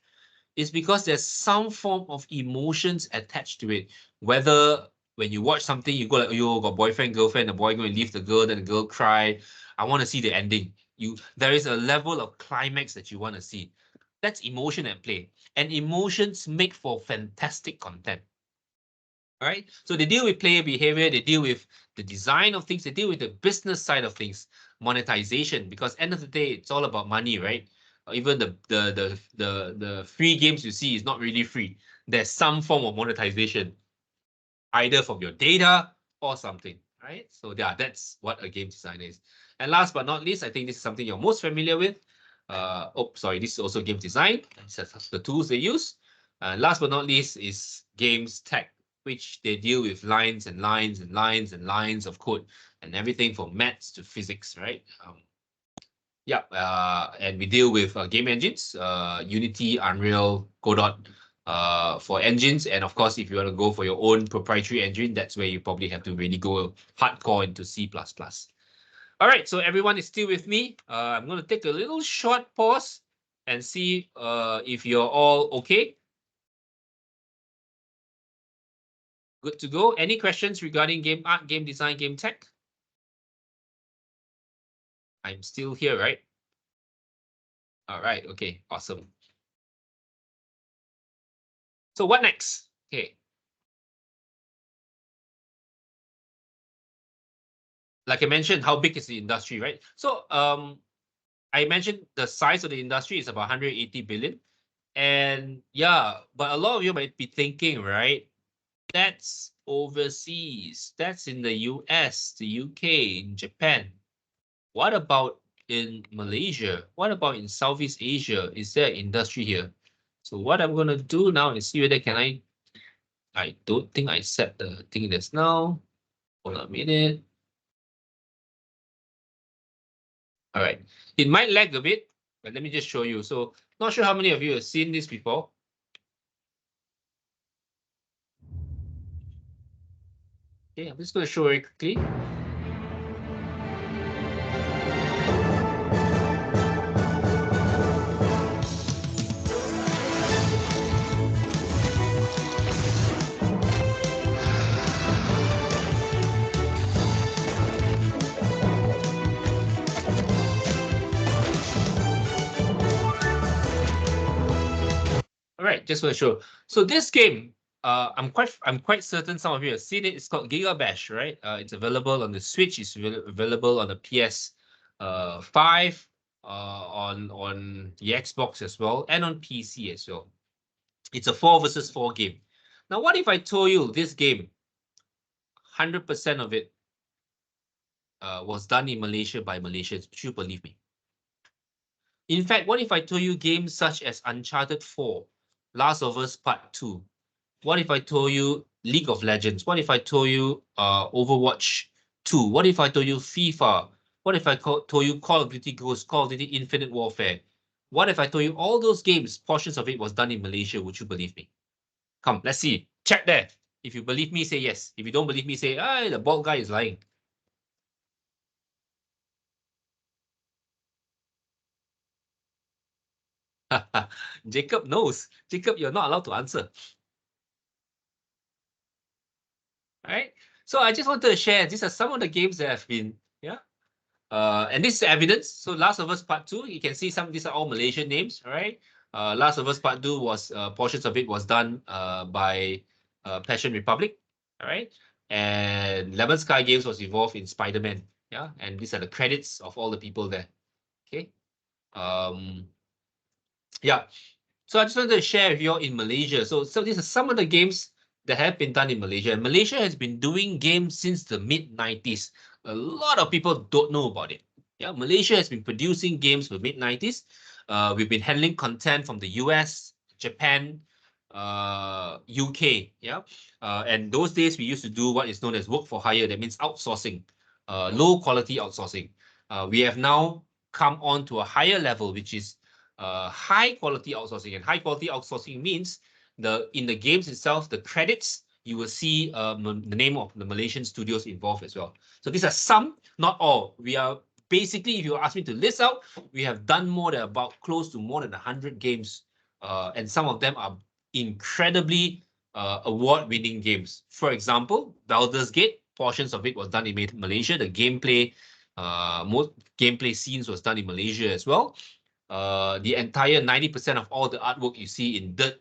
It's because there's some form of emotions attached to it. Whether when you watch something, you go like, you got boyfriend, girlfriend, the boy going to leave the girl, then the girl cry. I want to see the ending. There is a level of climax that you want to see. That's emotion at play. And emotions make for fantastic content. All right. So they deal with player behavior, they deal with the design of things, they deal with the business side of things, monetization, because end of the day, it's all about money, right? Even the free games you see is not really free. There's some form of monetization, either from your data or something, right? So yeah, that's what a game designer is. And last but not least, I think this is something you're most familiar with. This is also game design. That's the tools they use. Last but not least is games tech, which they deal with lines and lines and lines and lines of code and everything from maths to physics, right? And we deal with game engines, Unity, Unreal, Godot for engines. And of course, if you want to go for your own proprietary engine, that's where you probably have to really go hardcore into C++. All right, so everyone is still with me. I'm going to take a little short pause and see if you're all okay. Good to go. Any questions regarding game art, game design, game tech? I'm still here, right? All right, okay, awesome. So what next? Okay. Like I mentioned, how big is the industry, right? So I mentioned the size of the industry is about 180 billion. And yeah, but a lot of you might be thinking, right? That's overseas. That's in the US, the UK, in Japan. What about in Malaysia? What about in Southeast Asia? Is there industry here? So what I'm gonna do now is see whether can I don't think I set the thing that's now. Hold on a minute. All right. It might lag a bit, but let me just show you. So not sure how many of you have seen this before. Okay, I'm just going to show it quickly. All right, just want to show. So this game, I'm quite certain some of you have seen it. It's called Giga Bash, right? It's available on the Switch. It's available on the PS 5, on the Xbox as well, and on PC as well. It's a 4 versus 4 game. Now, what if I told you this game, 100% of it was done in Malaysia by Malaysians? Would you believe me? In fact, what if I told you games such as Uncharted 4, Last of Us Part 2? What if I told you League of Legends? What if I told you Overwatch 2? What if I told you FIFA? What if I told you Call of Duty Ghosts, Call of Duty Infinite Warfare? What if I told you all those games, portions of it was done in Malaysia? Would you believe me? Come, let's see. Check there. If you believe me, say yes. If you don't believe me, say, ah, the bald guy is lying. Jacob knows. Jacob, you're not allowed to answer. All right. So I just wanted to share. These are some of the games that have been, yeah. And this is evidence. So Last of Us Part 2, you can see some, these are all Malaysian names, all right? Last of Us Part 2 was, portions of it was done by Passion Republic, all right? And Lemon Sky Games was involved in Spider-Man, yeah? And these are the credits of all the people there, okay? Yeah. So I just wanted to share with you all in Malaysia. So these are some of the games that have been done in Malaysia. And Malaysia has been doing games since the mid-90s. A lot of people don't know about it. Yeah, Malaysia has been producing games for mid-90s. We've been handling content from the US, Japan, UK. Yeah, and those days we used to do what is known as work for hire. That means outsourcing, low quality outsourcing. We have now come on to a higher level, which is high quality outsourcing. And high quality outsourcing means in the games itself, the credits, you will see the name of the Malaysian studios involved as well. So these are some, not all. We are basically, if you ask me to list out, we have done close to more than 100 games. And some of them are incredibly award-winning games. For example, Baldur's Gate, portions of it was done in Malaysia. The gameplay, most gameplay scenes was done in Malaysia as well. The entire 90% of all the artwork you see in Dirt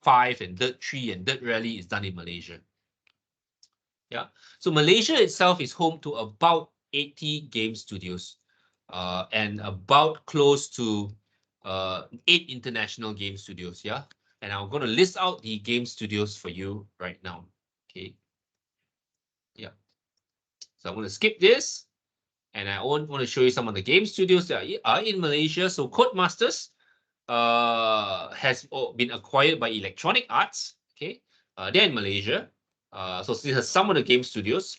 5 and Dirt 3 and Dirt Rally is done in Malaysia. Yeah, so Malaysia itself is home to about 80 game studios and about close to 8 international game studios. Yeah, and I'm going to list out the game studios for you right now. Okay. Yeah. So I'm going to skip this. And I want to show you some of the game studios that are in Malaysia. So Codemasters has been acquired by Electronic Arts. Okay, they're in Malaysia. So these are some of the game studios.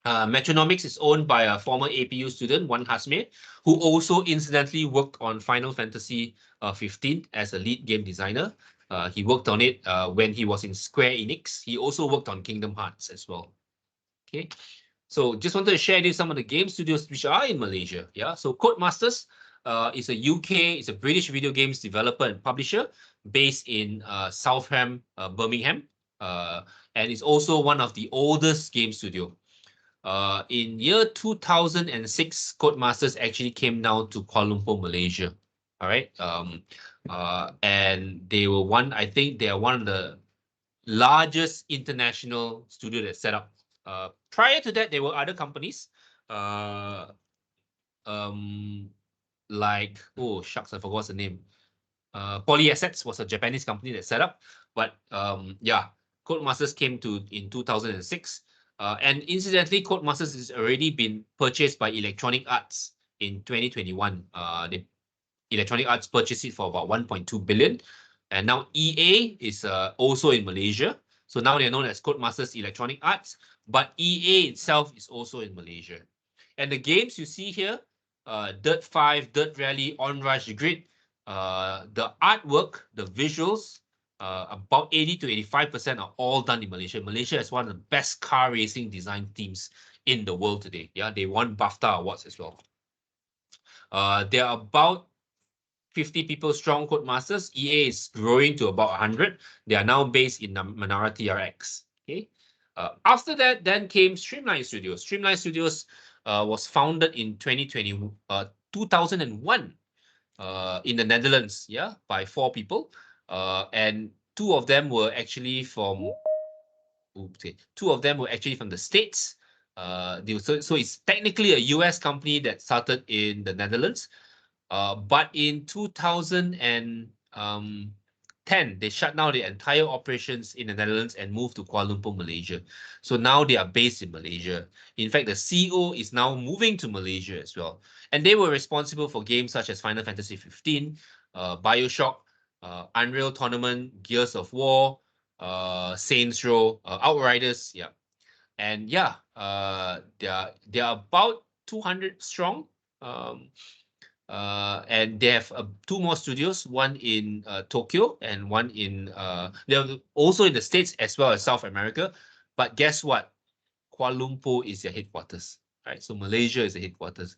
Metronomics is owned by a former APU student, Wan Hasmir, who also incidentally worked on Final Fantasy 15 as a lead game designer. He worked on it when he was in Square Enix. He also worked on Kingdom Hearts as well. Okay. So just wanted to share some of the game studios which are in Malaysia. Yeah, so Codemasters is a it's a British video games developer and publisher based in Southam, Birmingham, and it's also one of the oldest game studio. In year 2006, Codemasters actually came down to Kuala Lumpur, Malaysia. All right. And they were I think they are one of the largest international studio that set up. Prior to that, there were other companies. Like, oh shucks, I forgot the name. Polyassets was a Japanese company that set up, but yeah, Codemasters came to in 2006. And incidentally, Codemasters has already been purchased by Electronic Arts in 2021. Electronic Arts purchased it for about 1.2 billion. And now EA is also in Malaysia. So now they're known as Codemasters Electronic Arts, but EA itself is also in Malaysia. And the games you see here, Dirt 5, Dirt Rally, Onrush, Grid, the artwork, the visuals, about 80 to 85% are all done in Malaysia. Malaysia is one of the best car racing design teams in the world today. Yeah, they won BAFTA awards as well. There are about 50 people strong Codemasters. EA is growing to about 100. They are now based in Menara TRX. Okay. After that, then came Streamline Studios. Streamline Studios was founded in 2001 in the Netherlands, yeah, by 4 people. And 2 of them were actually from the States. So it's technically a US company that started in the Netherlands. But in 2010, they shut down the entire operations in the Netherlands and moved to Kuala Lumpur, Malaysia. So now they are based in Malaysia. In fact, the CEO is now moving to Malaysia as well. And they were responsible for games such as Final Fantasy 15, Bioshock, Unreal Tournament, Gears of War, Saints Row, Outriders, yeah. And yeah, they are about 200 strong. And they have 2 more studios, one in Tokyo and one in they're also in the States as well as South America. But guess what? Kuala Lumpur is their headquarters, right? So Malaysia is the headquarters.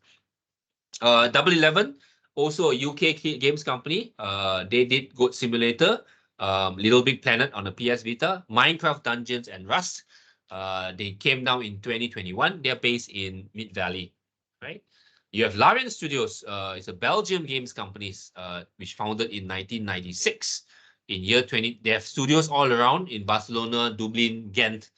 Double 11, also a UK games company. They did Goat Simulator, Little Big Planet on the PS Vita, Minecraft Dungeons and Rust. They came down in 2021. They're based in Mid Valley, right? You have Larian Studios. It's a Belgium games company, which founded in 1996. In year 20, they have studios all around in Barcelona, Dublin, Ghent,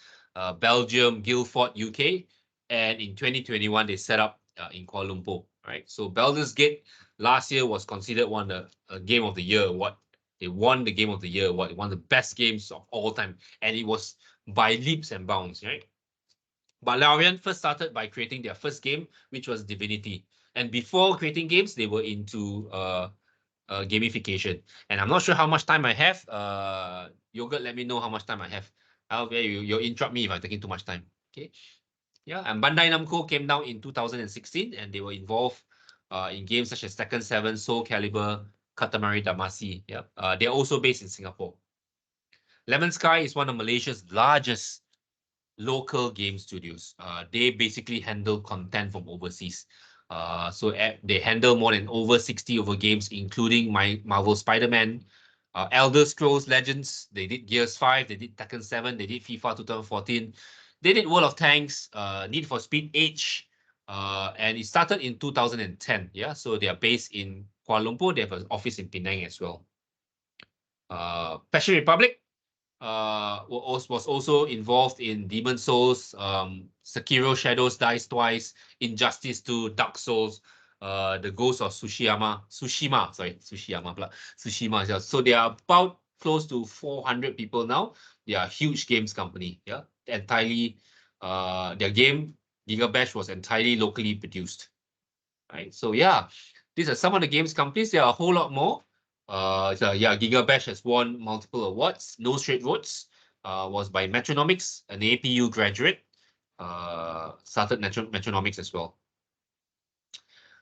Belgium, Guildford, UK. And in 2021, they set up in Kuala Lumpur, right? So Baldur's Gate last year was considered one of the Game of the Year award. They won the Game of the Year award, one of the best games of all time. And it was by leaps and bounds, right? But Larian first started by creating their first game, which was Divinity. And before creating games, they were into gamification. And I'm not sure how much time I have. Yogurt, let me know how much time I have. You'll interrupt me if I'm taking too much time. Okay. Yeah, and Bandai Namco came down in 2016, and they were involved in games such as Tekken 7, Soul Calibur, Katamari Damacy. Yeah, they're also based in Singapore. Lemon Sky is one of Malaysia's largest local game studios. They basically handle content from overseas. So they handle more than over 60 games, including Marvel Spider-Man, Elder Scrolls Legends. They did Gears 5, they did Tekken 7, they did FIFA 2014. They did World of Tanks, Need for Speed H, and it started in 2010. Yeah, so they are based in Kuala Lumpur. They have an office in Penang as well. Passion Republic was also involved in Demon Souls, Sekiro Shadows Dies Twice, Injustice 2, Dark Souls, the Ghost of Tsushima. So they are about close to 400 people now. They are a huge games company. Yeah, entirely. Their game Gigabash was entirely locally produced. Right. So yeah, these are some of the games companies. There are a whole lot more. Yeah, Gigabash has won multiple awards. No Straight Roads was by Metronomics, an APU graduate. Started Metronomics as well.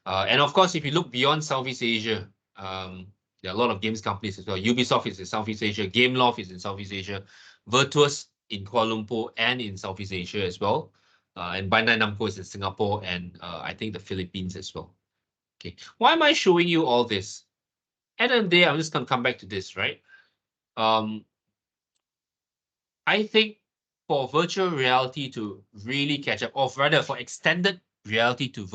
And of course, if you look beyond Southeast Asia, there are a lot of games companies as well. Ubisoft is in Southeast Asia. Gameloft is in Southeast Asia. Virtuous in Kuala Lumpur and in Southeast Asia as well. And Bandai Namco is in Singapore and I think the Philippines as well. Okay, why am I showing you all this? At the end of the day, I'm just going to come back to this, right? I think for virtual reality to really catch up, or rather for extended reality to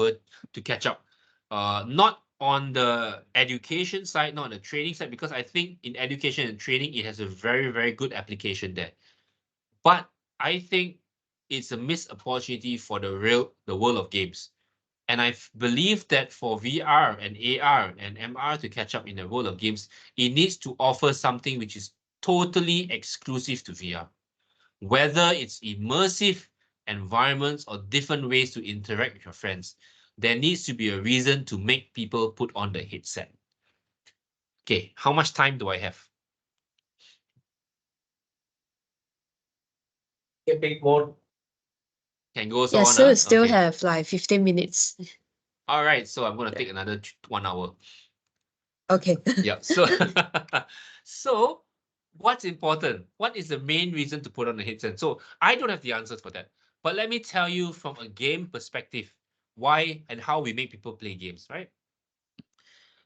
catch up. Not on the education side, not on the training side, because I think in education and training, it has a very, very good application there. But I think it's a missed opportunity for the world of games. And I believe that for VR and AR and MR to catch up in the world of games, it needs to offer something which is totally exclusive to VR. Whether it's immersive environments or different ways to interact with your friends, there needs to be a reason to make people put on the headset. Okay, how much time do I have? Can take more. Can go Yeah, on. so we still Okay. have like 15 minutes. All right, so I'm going to take another 1 hour. Okay. Yeah, so so what's important? What is the main reason to put on the headset? So I don't have the answers for that. But let me tell you from a game perspective, why and how we make people play games, right?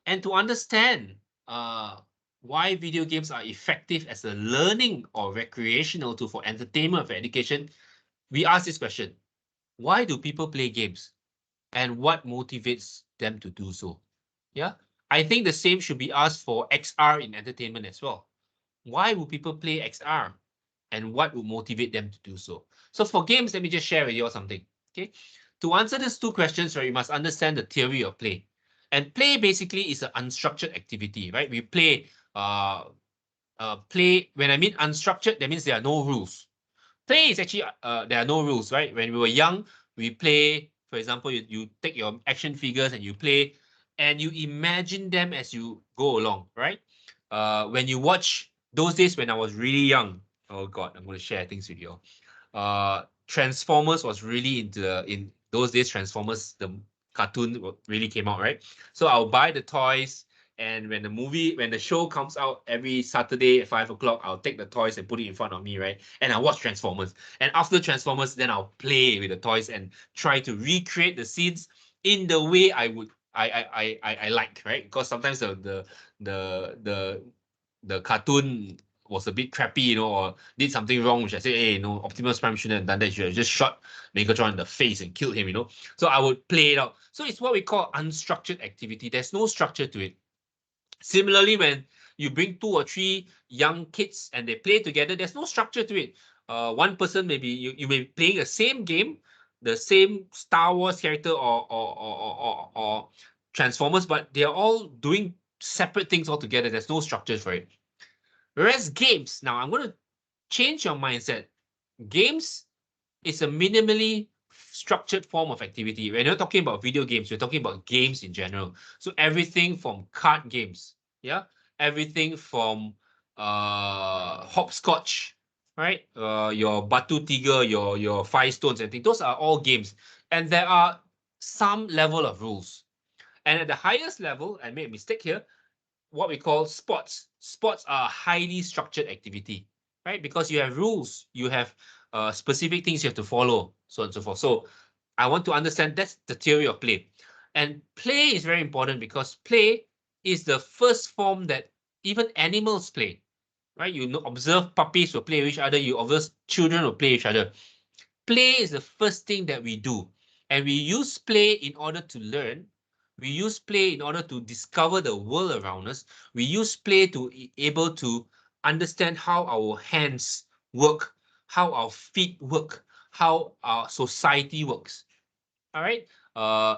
And to understand why video games are effective as a learning or recreational tool for entertainment, for education, we ask this question: why do people play games? And what motivates them to do so? Yeah, I think the same should be asked for XR in entertainment as well. Why would people play XR? And what would motivate them to do so? So for games, let me just share with you all something. Okay, to answer these two questions, right, you must understand the theory of play. And play basically is an unstructured activity, right? We play, when I mean unstructured, that means there are no rules. Play is actually, there are no rules, right? When we were young, we play, for example, you take your action figures and you play, and you imagine them as you go along, right? When you watch those days when I was really young, oh God, I'm going to share things with you. Transformers was really in those days. Transformers, the cartoon really came out, right? So I'll buy the toys, and when the show comes out every Saturday at 5 o'clock, I'll take the toys and put it in front of me, right? And I watch Transformers. And after Transformers, then I'll play with the toys and try to recreate the scenes in the way I like, right? Because sometimes the cartoon was a bit crappy, you know, or did something wrong, which I say, hey, no, Optimus Prime shouldn't have done that. He should have just shot Megatron in the face and killed him, you know. So I would play it out. So it's what we call unstructured activity. There's no structure to it. Similarly, when you bring 2 or 3 young kids and they play together, there's no structure to it. One person maybe you may be playing the same game, the same Star Wars character or Transformers, but they're all doing separate things altogether. There's no structure for it. Whereas games, now I'm going to change your mindset. Games is a minimally structured form of activity. We're not talking about video games, we're talking about games in general. So everything from card games, yeah, everything from hopscotch, right? Your Batu Tiga, your 5 stones, and things. Those are all games. And there are some level of rules. And at the highest level, I made a mistake here, what we call sports. Sports are a highly structured activity, right? Because you have rules, you have specific things you have to follow, so on and so forth. So I want to understand that's the theory of play. And play is very important because play is the first form that even animals play, right? You observe puppies will play with each other, you observe children will play with each other. Play is the first thing that we do. And we use play in order to learn. We use play in order to discover the world around us. We use play to be able to understand how our hands work, how our feet work, how our society works. All right.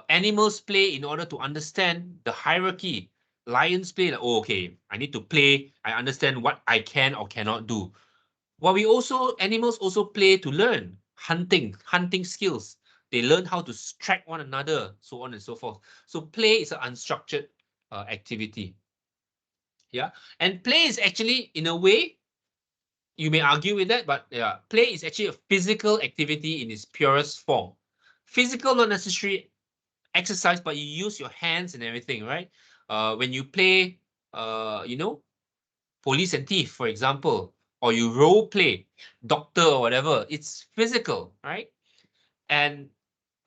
Animals play in order to understand the hierarchy. Lions play like, oh, okay, I need to play. I understand what I can or cannot do. Well, animals also play to learn hunting skills. They learn how to track one another, so on and so forth. So play is an unstructured activity. Yeah, and play is actually, in a way, you may argue with that, but yeah, play is actually a physical activity in its purest form. Physical, not necessarily exercise, but you use your hands and everything, right? When you play, you know, police and thief, for example, or you role play doctor or whatever, it's physical, right? And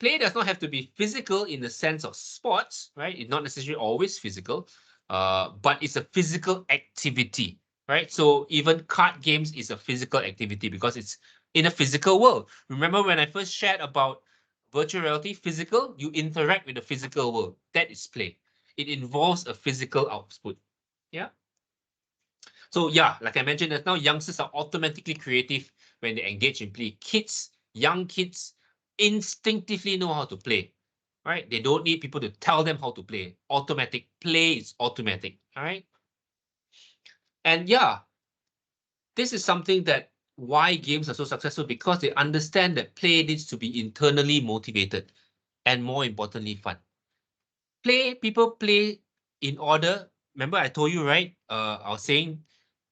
play does not have to be physical in the sense of sports, right? It's not necessarily always physical, but it's a physical activity. right? So even card games is a physical activity because it's in a physical world. Remember when I first shared about virtual reality, physical, you interact with the physical world. That is play. It involves a physical output. Yeah. So yeah, like I mentioned just now, youngsters are automatically creative when they engage in play. Young kids instinctively know how to play, right? They don't need people to tell them how to play. Automatic play is automatic, all right? And yeah, this is something that why games are so successful, because they understand that play needs to be internally motivated and more importantly, fun. People play in order. Remember, I told you, right? I was saying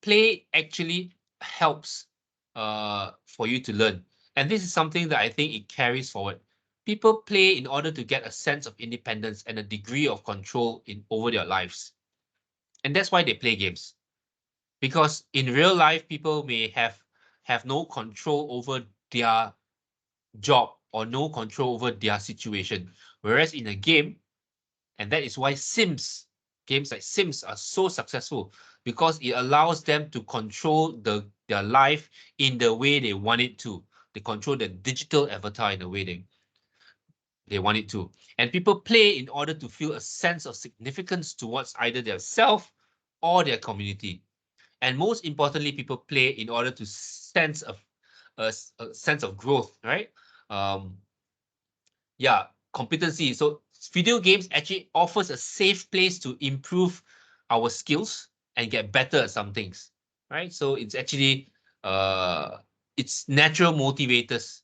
play actually helps for you to learn. And this is something that I think it carries forward. People play in order to get a sense of independence and a degree of control over their lives. And that's why they play games. Because in real life, people may have no control over their job or no control over their situation. Whereas in a game, and that is why games like Sims are so successful, because it allows them to control their life in the way they want it to. They control the digital avatar in the way they want it to. And people play in order to feel a sense of significance towards either their self or their community. And most importantly, people play in order to sense of a sense of growth, right? Um, yeah, competency. So video games actually offers a safe place to improve our skills and get better at some things, right? So it's actually it's natural motivators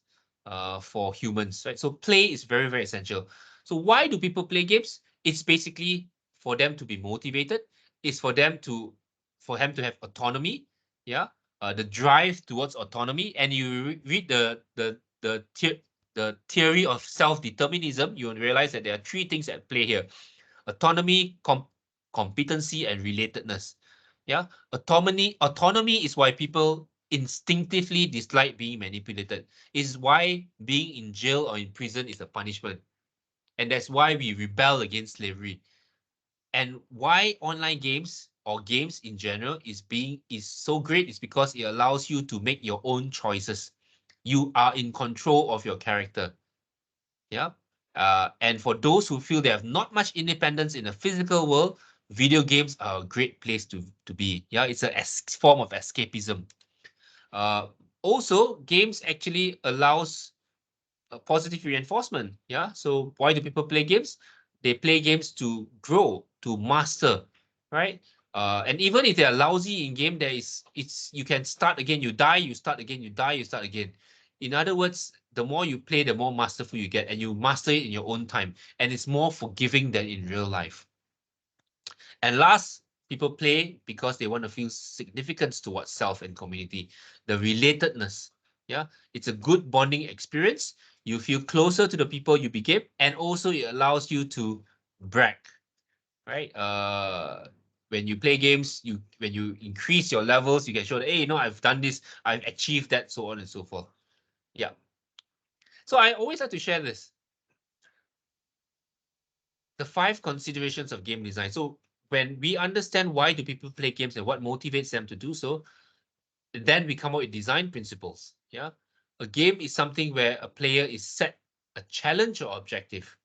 for humans, right? So play is very, very essential. So why do people play games? It's basically for them to be motivated. It's for them to have autonomy, yeah, the drive towards autonomy. And you read the theory of self-determinism, you will realize that there are three things at play here: autonomy, competency, and relatedness. Yeah, autonomy is why people instinctively dislike being manipulated. Is why being in jail or in prison is a punishment, and that's why we rebel against slavery. And why online games or games in general is so great is because it allows you to make your own choices. You are in control of your character. Yeah. And for those who feel they have not much independence in the physical world, video games are a great place to be. Yeah, it's a form of escapism. Also, games actually allows positive reinforcement. Yeah. So why do people play games? They play games to grow, to master, right? And even if they are lousy in game, you can start again, you die, you start again, you die, you start again. In other words, the more you play, the more masterful you get, and you master it in your own time. And it's more forgiving than in real life. And last, people play because they want to feel significance towards self and community. The relatedness. Yeah, it's a good bonding experience. You feel closer to the people you became, and also it allows you to brag, right? When you play games, when you increase your levels, you can show that, hey, I've done this, I've achieved that, so on and so forth. Yeah. So I always like to share this. The 5 considerations of game design. So when we understand why do people play games and what motivates them to do so, then we come up with design principles. Yeah. A game is something where a player is set a challenge or objective.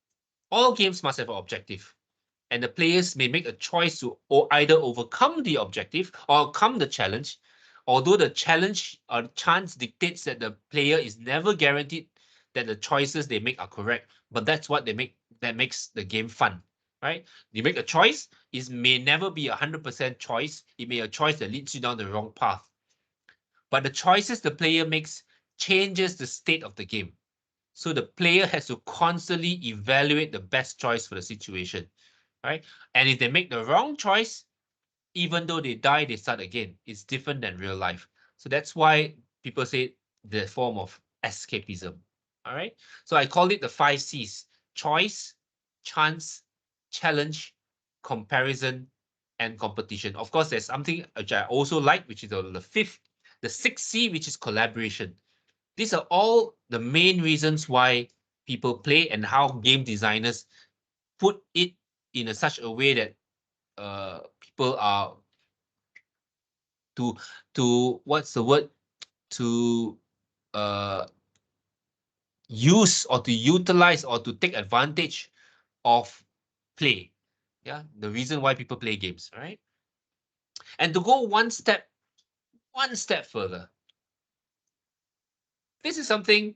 All games must have an objective. And the players may make a choice to either overcome the objective or overcome the challenge. Although the challenge or chance dictates that the player is never guaranteed that the choices they make are correct, but that's what that makes the game fun, right? You make a choice, it may never be 100% choice. It may be a choice that leads you down the wrong path. But the choices the player makes changes the state of the game. So the player has to constantly evaluate the best choice for the situation, right? And if they make the wrong choice, even though they die, they start again. It's different than real life. So that's why people say the form of escapism. All right. So I call it the 5 C's: choice, chance, challenge, comparison, and competition. Of course, there's something which I also like, which is the 6th C, which is collaboration. These are all the main reasons why people play and how game designers put it in such a way that people are to what's the word, to use or to utilize or to take advantage of play. Yeah, the reason why people play games, right? And to go one step further, this is something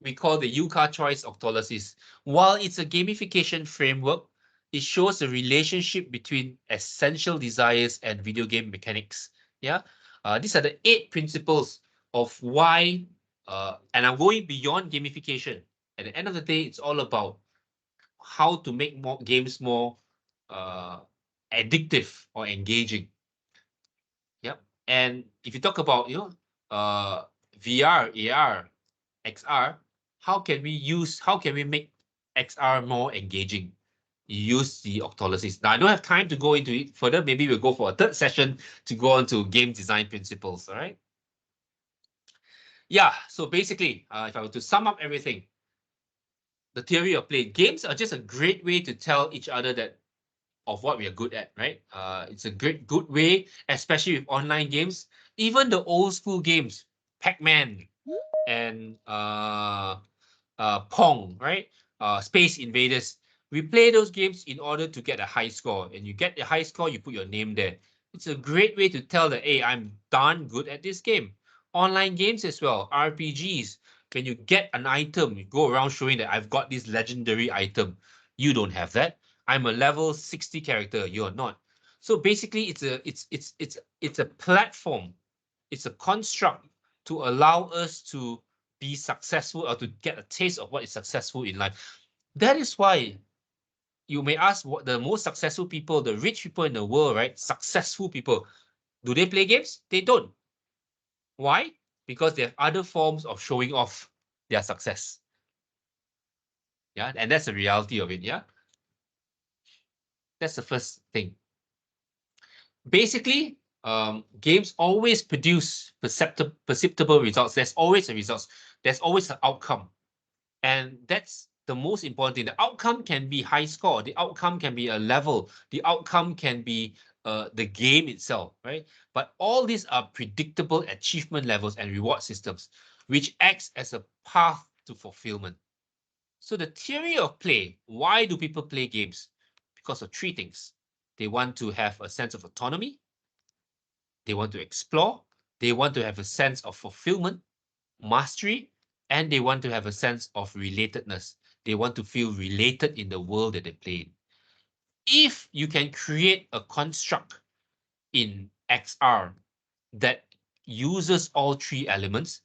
we call the Yuka choice octolysis. While it's a gamification framework, it shows the relationship between essential desires and video game mechanics. Yeah, these are the 8 principles of why, and I'm going beyond gamification. At the end of the day, it's all about how to make more games more addictive or engaging. Yep. And if you talk about, VR, AR, XR, how can we make XR more engaging? You use the octolysis. Now, I don't have time to go into it further. Maybe we'll go for a third session to go on to game design principles, all right? Yeah, so basically, if I were to sum up everything, the theory of play, games are just a great way to tell each other that of what we are good at, right? It's a good way, especially with online games. Even the old school games, Pac-Man and Pong, right? Space Invaders. We play those games in order to get a high score. And you get a high score, you put your name there. It's a great way to tell that, hey, I'm darn good at this game. Online games as well, RPGs. When you get an item, you go around showing that I've got this legendary item. You don't have that. I'm a level 60 character. You're not. So basically, it's a platform. It's a construct to allow us to be successful or to get a taste of what is successful in life. That is why you may ask what the most successful people, the rich people in the world, right? Successful people, do they play games? They don't. Why? Because they have other forms of showing off their success. Yeah, and that's the reality of it. Yeah, that's the first thing. Basically, games always produce perceptible results. There's always a result. There's always an outcome. And that's the most important thing. The outcome can be high score. The outcome can be a level. The outcome can be the game itself, right? But all these are predictable achievement levels and reward systems, which acts as a path to fulfillment. So the theory of play, why do people play games? Because of 3 things. They want to have a sense of autonomy. They want to explore. They want to have a sense of fulfillment, mastery, and they want to have a sense of relatedness. They want to feel related in the world that they play in. If you can create a construct in XR that uses all 3 elements,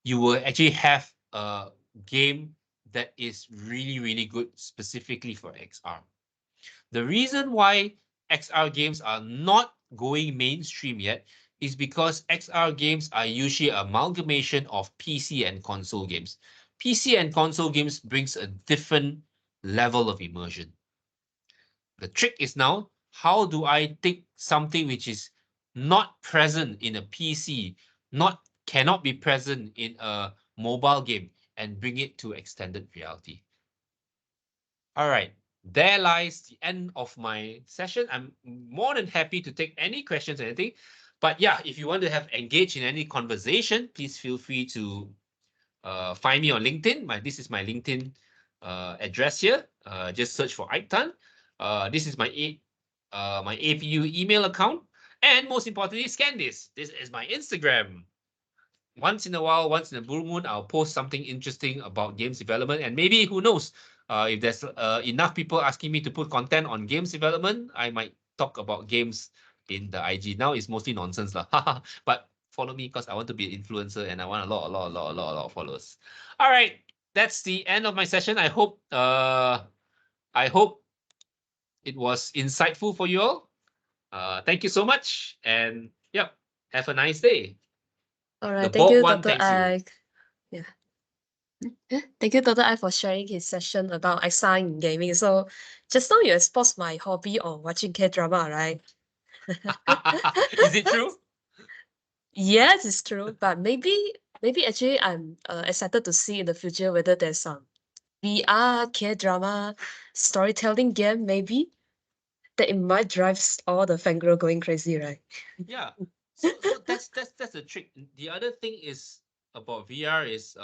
you will actually have a game that is really, really good specifically for XR. The reason why XR games are not going mainstream yet is because XR games are usually an amalgamation of PC and console games. PC and console games brings a different level of immersion. The trick is now, how do I take something which is not present in a PC, cannot be present in a mobile game, and bring it to extended reality? All right, there lies the end of my session. I'm more than happy to take any questions or anything. But yeah, if you want to have engaged in any conversation, please feel free to find me on LinkedIn. This is my LinkedIn address here. Just search for Ike Tan. This is my APU email account. And most importantly, scan this. This is my Instagram. Once in a while, once in a blue moon, I'll post something interesting about games development. And maybe, who knows, if there's enough people asking me to put content on games development, I might talk about games in the IG. Now it's mostly nonsense lah. But follow me because I want to be an influencer and I want a lot of followers. All right, that's the end of my session. I hope it was insightful for you all. Thank you so much, and yep, have a nice day. All right, The thank you, bold one Dr. thanks you. Ike. Yeah. Thank you, Dr. Ike, for sharing his session about XR in gaming. So just now you exposed my hobby on watching K-drama, right? Is it true? Yes, it's true. But maybe actually I'm excited to see in the future whether there's some VR K-drama storytelling game maybe that it might drive all the fangirl going crazy, right? Yeah. So that's the trick. The other thing is about VR is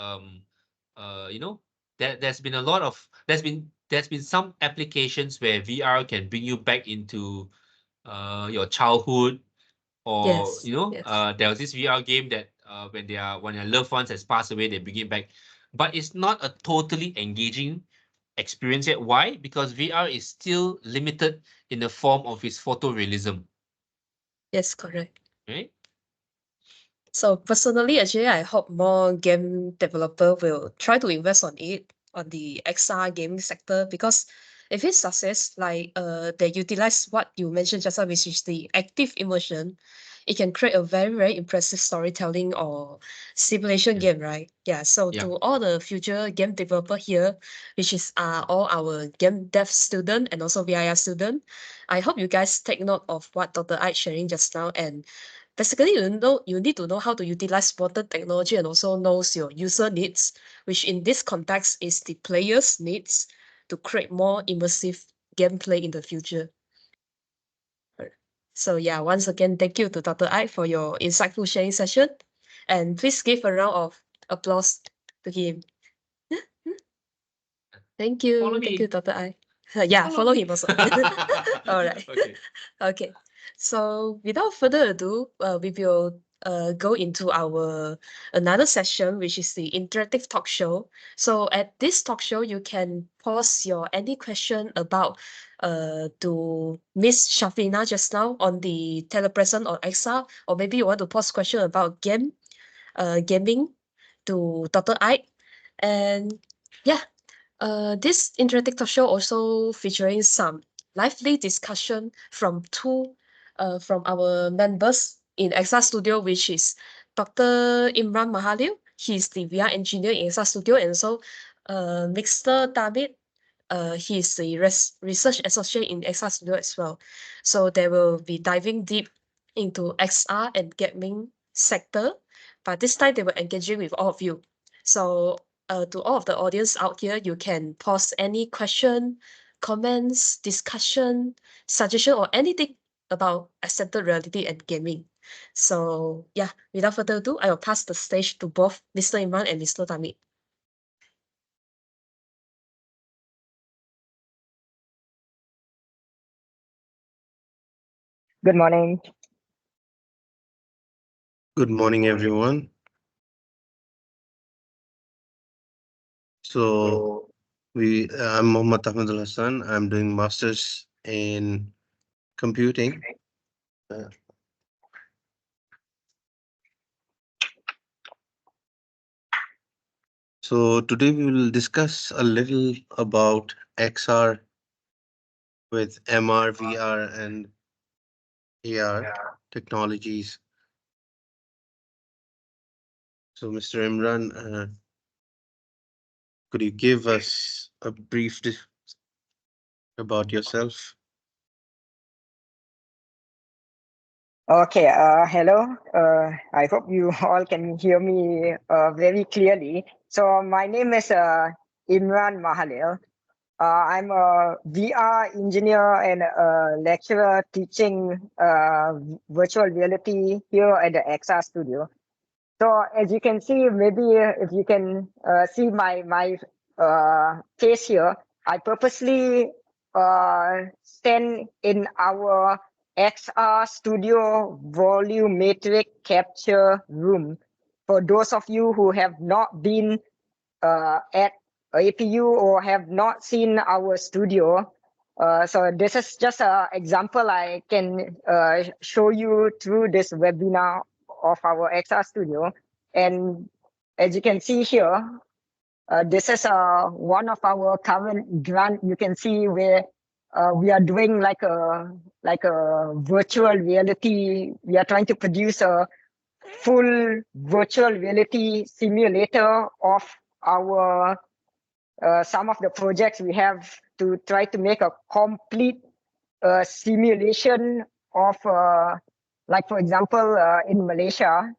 you know, there's been a lot of there's been some applications where VR can bring you back into your childhood, or Yes, you know, yes. there was this VR game that when your loved ones has passed away, they bring it back, but it's not a totally engaging experience yet. Why? Because VR is still limited in the form of its photorealism, Yes, correct. right? So personally, actually, I hope more game developer will try to invest on it, on the XR gaming sector, because if it's success, like they utilize what you mentioned just now, which is the active immersion, it can create a very, very impressive storytelling or simulation Yeah. game, right? Yeah. So Yeah. to all the future game developer here, which is all our game dev student and also VIR student, I hope you guys take note of what Dr. Ike sharing just now, and basically, you need to know how to utilize modern technology and also knows your user needs, which in this context is the player's needs to create more immersive gameplay in the future. So yeah, once again, thank you to Dr. Ike for your insightful sharing session. And please give a round of applause to him. Thank Follow you. Thank you, me. Dr. Ike. Yeah, follow him also. All right. Okay. Okay. So without further ado, we will go into our another session, which is the interactive talk show. So at this talk show, you can pose your any question about to Miss Shafina just now on the telepresent or XR, or maybe you want to pose question about gaming to Dr. Ike. And yeah, this interactive talk show also featuring some lively discussion from from our members in XR Studio, which is Dr. Imran Mahalil. He's the VR engineer in XR Studio, and also Mr. David. He's the research associate in XR Studio as well. So they will be diving deep into XR and gaming sector, but this time they will engaging with all of you. So to all of the audience out here, you can post any question, comments, discussion, suggestion, or anything about extended reality and gaming. So yeah, without further ado, I will pass the stage to both Mr. Imran and Mr. Tamid. Good morning. Good morning, everyone. So I'm Mohammad Ahmadul Hassan. I'm doing masters in computing. So today we will discuss a little about XR with MR, VR, and AR technologies. So, Mr. Imran, could you give us a brief about yourself? Okay, hello. I hope you all can hear me very clearly. So my name is Imran Mahalil. I'm a VR engineer and a lecturer teaching virtual reality here at the XR studio. So as you can see, maybe if you can see my face here, I purposely stand in our XR Studio volumetric capture room. For those of you who have not been at APU or have not seen our studio, so this is just an example I can show you through this webinar of our XR Studio. And as you can see here, this is one of our current grant. You can see where we are doing like a virtual reality. We are trying to produce a full virtual reality simulator of our some of the projects we have to try to make a complete simulation of like for example in Malaysia,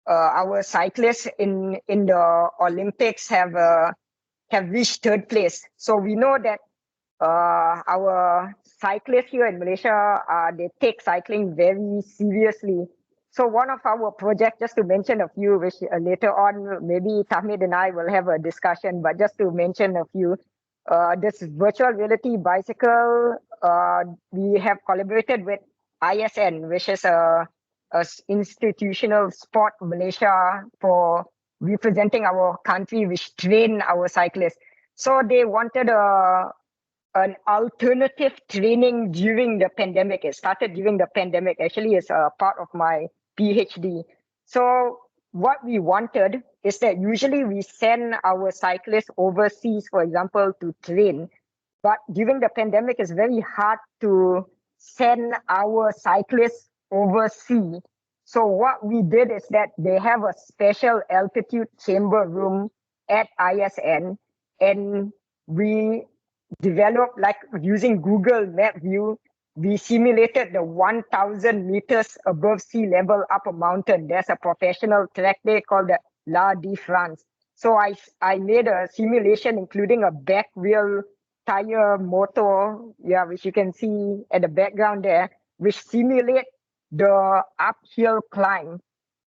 our cyclists in the Olympics have reached third place. So we know that our cyclists here in Malaysia, they take cycling very seriously. So one of our projects, just to mention a few, which later on maybe Tahmid and I will have a discussion, but just to mention a few, this virtual reality bicycle, we have collaborated with ISN, which is a institutional sport Malaysia for representing our country, which train our cyclists. So they wanted an alternative training during the pandemic. It started during the pandemic. Actually, it's a part of my PhD. So what we wanted is that usually we send our cyclists overseas, for example, to train. But during the pandemic, it's very hard to send our cyclists overseas. So what we did is that they have a special altitude chamber room at ISN, and we developed, like using Google Map View, we simulated the 1,000 meters above sea level up a mountain. There's a professional track there called the La de France. So I made a simulation including a back wheel tire motor, yeah, which you can see at the background there, which simulate the uphill climb.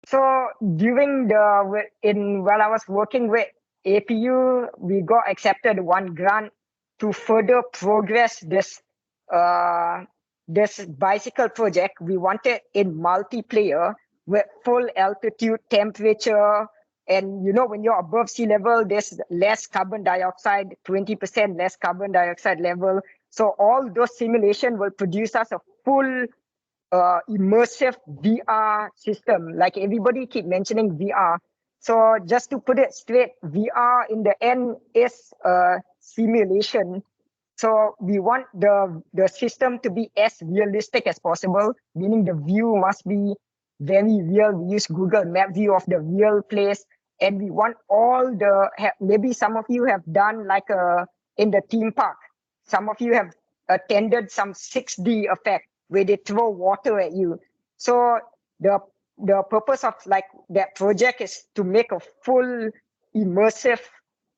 So during while I was working with APU, we got accepted one grant to further progress this bicycle project. We wanted in multiplayer with full altitude, temperature, and when you're above sea level, there's less carbon dioxide, 20% less carbon dioxide level. So all those simulation will produce us a full immersive VR system. Like everybody keep mentioning VR. So just to put it straight, VR in the end is a simulation. So we want the system to be as realistic as possible, meaning the view must be very real. We use Google Map View of the real place, and we want all maybe some of you have done like in the theme park. Some of you have attended some 6D effect where they throw water at you. So the purpose of like that project is to make a full immersive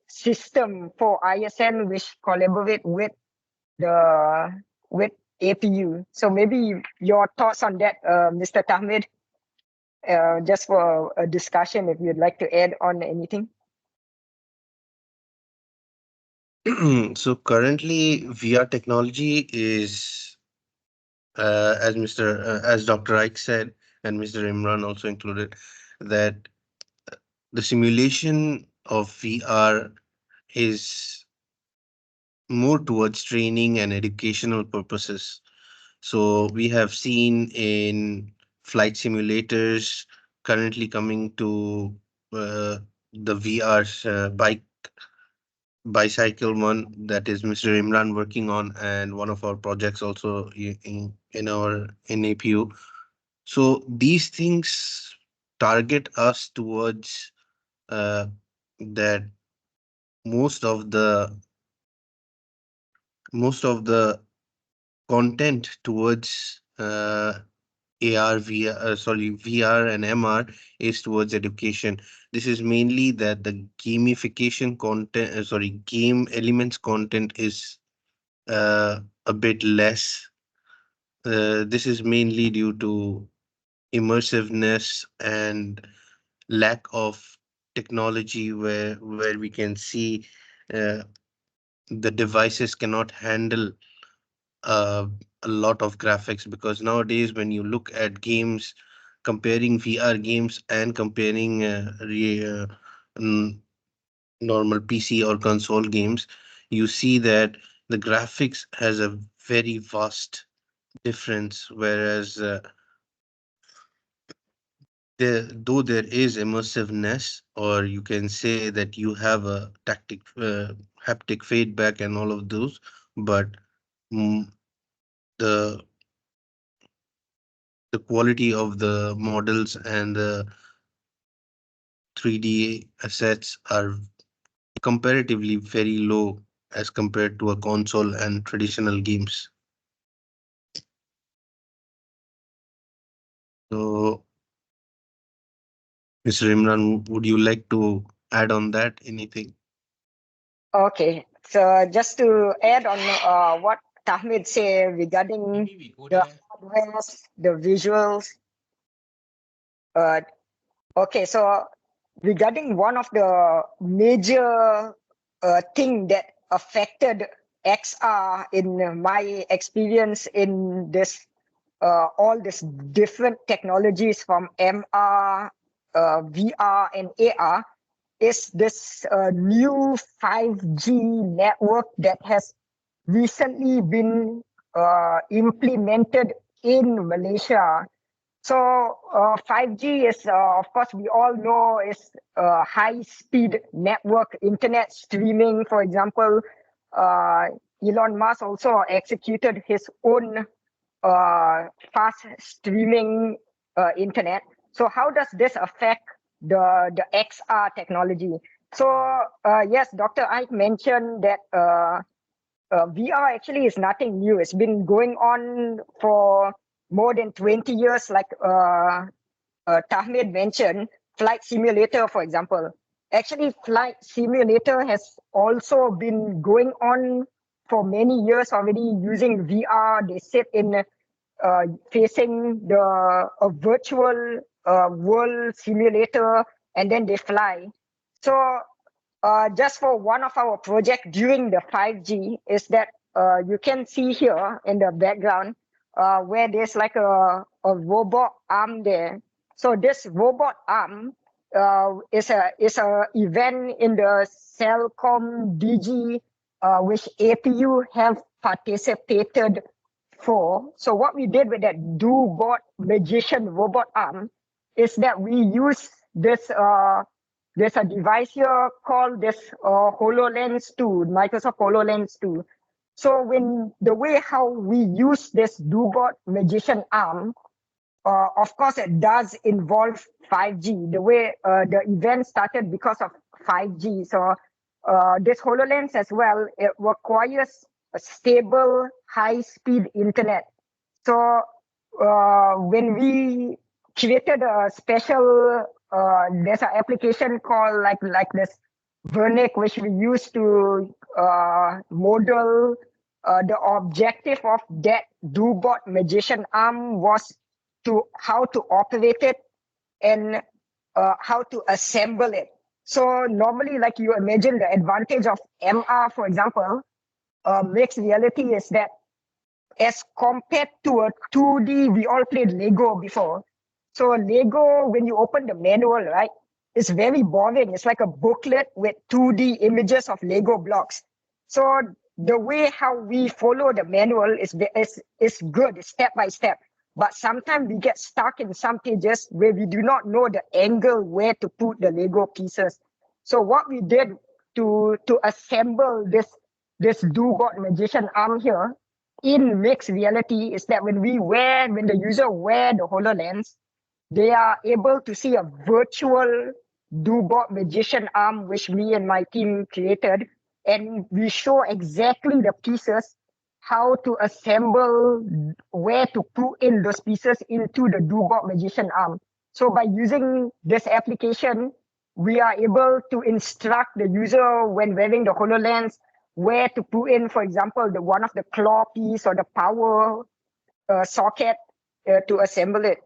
system for ISN, which collaborate with APU. So maybe your thoughts on that, Mr. Tahmid, just for a discussion, if you'd like to add on anything. So currently, VR technology is, as Dr. Ike said, and Mr. Imran also included, that the simulation of VR is more towards training and educational purposes. So we have seen in flight simulators currently coming to the VR bicycle one that is Mr. Imran working on, and one of our projects also in APU. So these things target us towards that most of the content towards VR and MR is towards education. This is mainly that the gamification content, game elements content is a bit less. This is mainly due to immersiveness and lack of technology where we can see uh, the devices cannot handle uh, a lot of graphics, because nowadays when you look at games, comparing VR games and comparing n- normal PC or console games, you see that the graphics has a very vast difference, whereas though there is immersiveness, or you can say that you have a haptic feedback and all of those, but mm, the quality of the models and the 3D assets are comparatively very low as compared to a console and traditional games. So, Mr. Imran, would you like to add on that anything? Okay, so just to add on what Tahmid said regarding Maybe we go the there. hardware, the visuals. Okay, so regarding one of the major thing that affected XR in my experience in this all these different technologies from MR, VR, and AR is this new 5G network that has recently been implemented in Malaysia. So 5G is, of course, we all know is high-speed network internet streaming. For example, Elon Musk also executed his own fast streaming internet. So how does this affect the XR technology? So yes, Dr. Ike mentioned that VR actually is nothing new. It's been going on for more than 20 years, like Tahmid mentioned, flight simulator, for example. Actually, flight simulator has also been going on for many years already using VR. They sit in facing a virtual world simulator, and then they fly. So just for one of our project during the 5G is that you can see here in the background where there's like a robot arm there. So this robot arm is a event in the Cellcom DG which APU have participated for. So what we did with that do-bot magician robot arm is that we use this there's a device here called this HoloLens 2, Microsoft HoloLens 2. So when the way how we use this do-bot magician arm, of course, it does involve 5G. The way the event started because of 5G. So this HoloLens as well, it requires a stable, high-speed internet. So when we created a special, there's an application called like this Vernic, which we use to model the objective of that do-bot magician arm was to how to operate it and how to assemble it. So normally, like you imagine, the advantage of MR, for example, mixed reality is that as compared to a 2D, we all played Lego before. So Lego, when you open the manual, right, it's very boring. It's like a booklet with 2D images of Lego blocks. So the way how we follow the manual is good, step by step. But sometimes we get stuck in some pages where we do not know the angle where to put the Lego pieces. So what we did to assemble this do-bot magician arm here in mixed reality is that when the user wear the HoloLens, they are able to see a virtual do-bot magician arm, which me and my team created, and we show exactly the pieces, how to assemble, where to put in those pieces into the do-bot magician arm. So by using this application, we are able to instruct the user when wearing the HoloLens where to put in, for example, the one of the claw piece or the power socket to assemble it.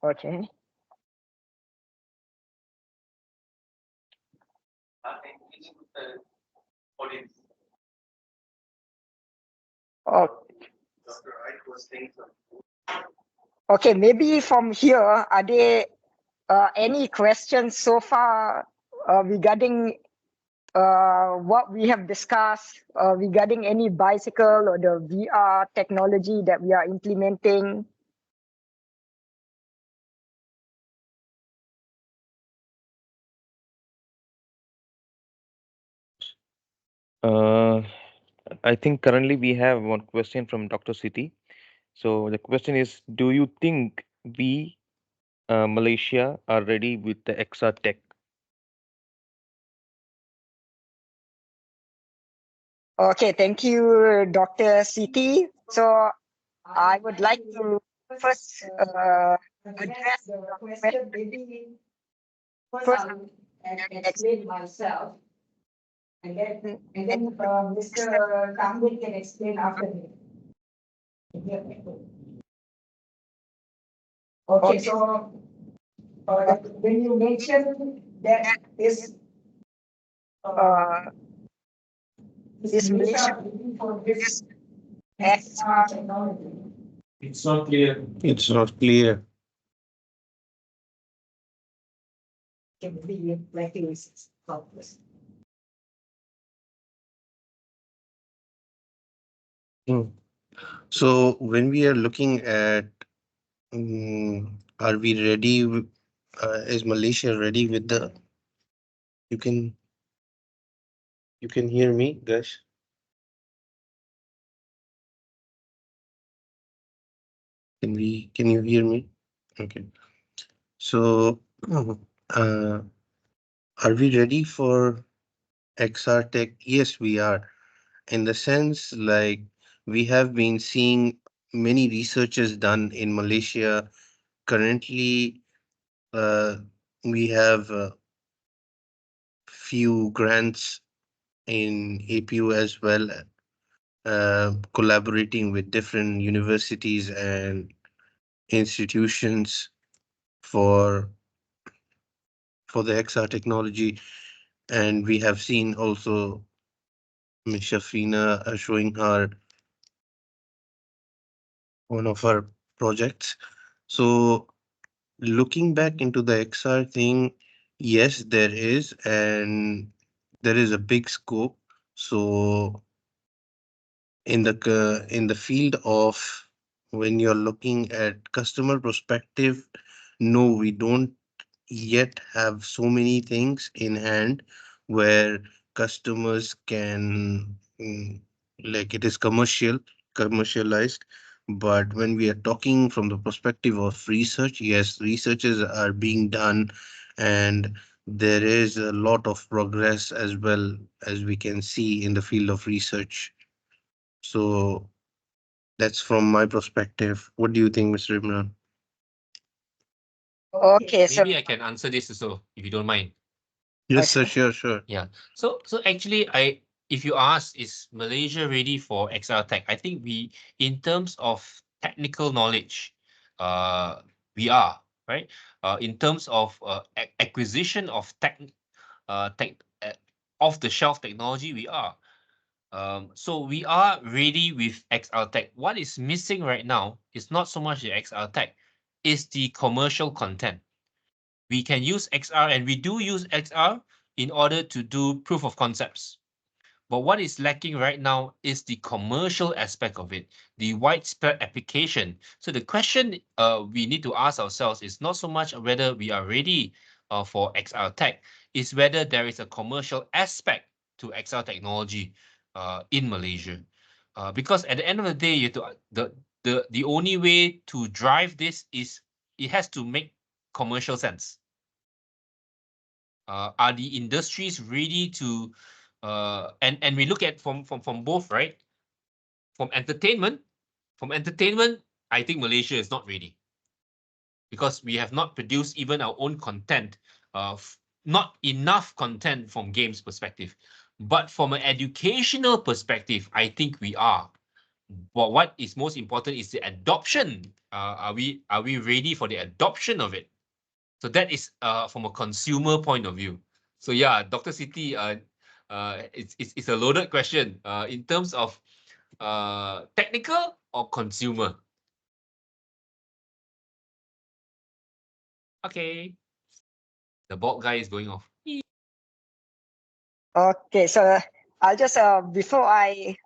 Okay. Oh. Okay, maybe from here, are there any questions so far regarding what we have discussed regarding any bicycle or the VR technology that we are implementing? I think currently we have one question from Dr. Siti. So the question is, do you think we, Malaysia, are ready with the XR tech? Okay, thank you, Dr. Siti. So I would like to first address the question. Maybe first I can explain myself, and then Mr. Kambil can explain after me. Okay, so when you mention that is Malaysia for this XR technology? It's not clear. It's not clear. Can be like this. So when we are looking at, are we ready? Is Malaysia ready with the? You can hear me, guys. Can you hear me? Okay. So, uh, are we ready for XR tech? Yes, we are. In the sense, like we have been seeing many researches done in Malaysia. Currently, we have few grants in APU as well, collaborating with different universities and institutions for the XR technology. And we have seen also Ms. Shafina showing her one of her projects. So looking back into the XR thing, yes, there is, and there is a big scope. So in the field of, when you're looking at customer perspective, no, we don't yet have so many things in hand where customers can, like, it is commercialized. But when we are talking from the perspective of research, yes, researches are being done, and there is a lot of progress as well, as we can see in the field of research. So that's from my perspective. What do you think, Mr. Imran? Okay, so Maybe I can answer this also, if you don't mind. Yes, sir. Sure. Yeah. So actually, if you ask, is Malaysia ready for XR tech? I think in terms of technical knowledge, we are, right. In terms of acquisition of off-the-shelf technology, we are. So we are ready with XR tech. What is missing right now is not so much the XR tech, is the commercial content. We can use XR, and we do use XR in order to do proof of concepts. But what is lacking right now is the commercial aspect of it, the widespread application. So the question we need to ask ourselves is not so much whether we are ready for XR tech, is whether there is a commercial aspect to XR technology in Malaysia. Because at the end of the day, the only way to drive this is it has to make commercial sense. Are the industries ready to and we look at from both, right? From entertainment, I think Malaysia is not ready because we have not produced even our own content, not enough content from games perspective. But from an educational perspective, I think we are. But what is most important is the adoption. Are we ready for the adoption of it? So that is from a consumer point of view. So yeah, Dr. Siti, it's a loaded question in terms of technical or consumer. Okay, the bald guy is going off. okay, so I'll just before I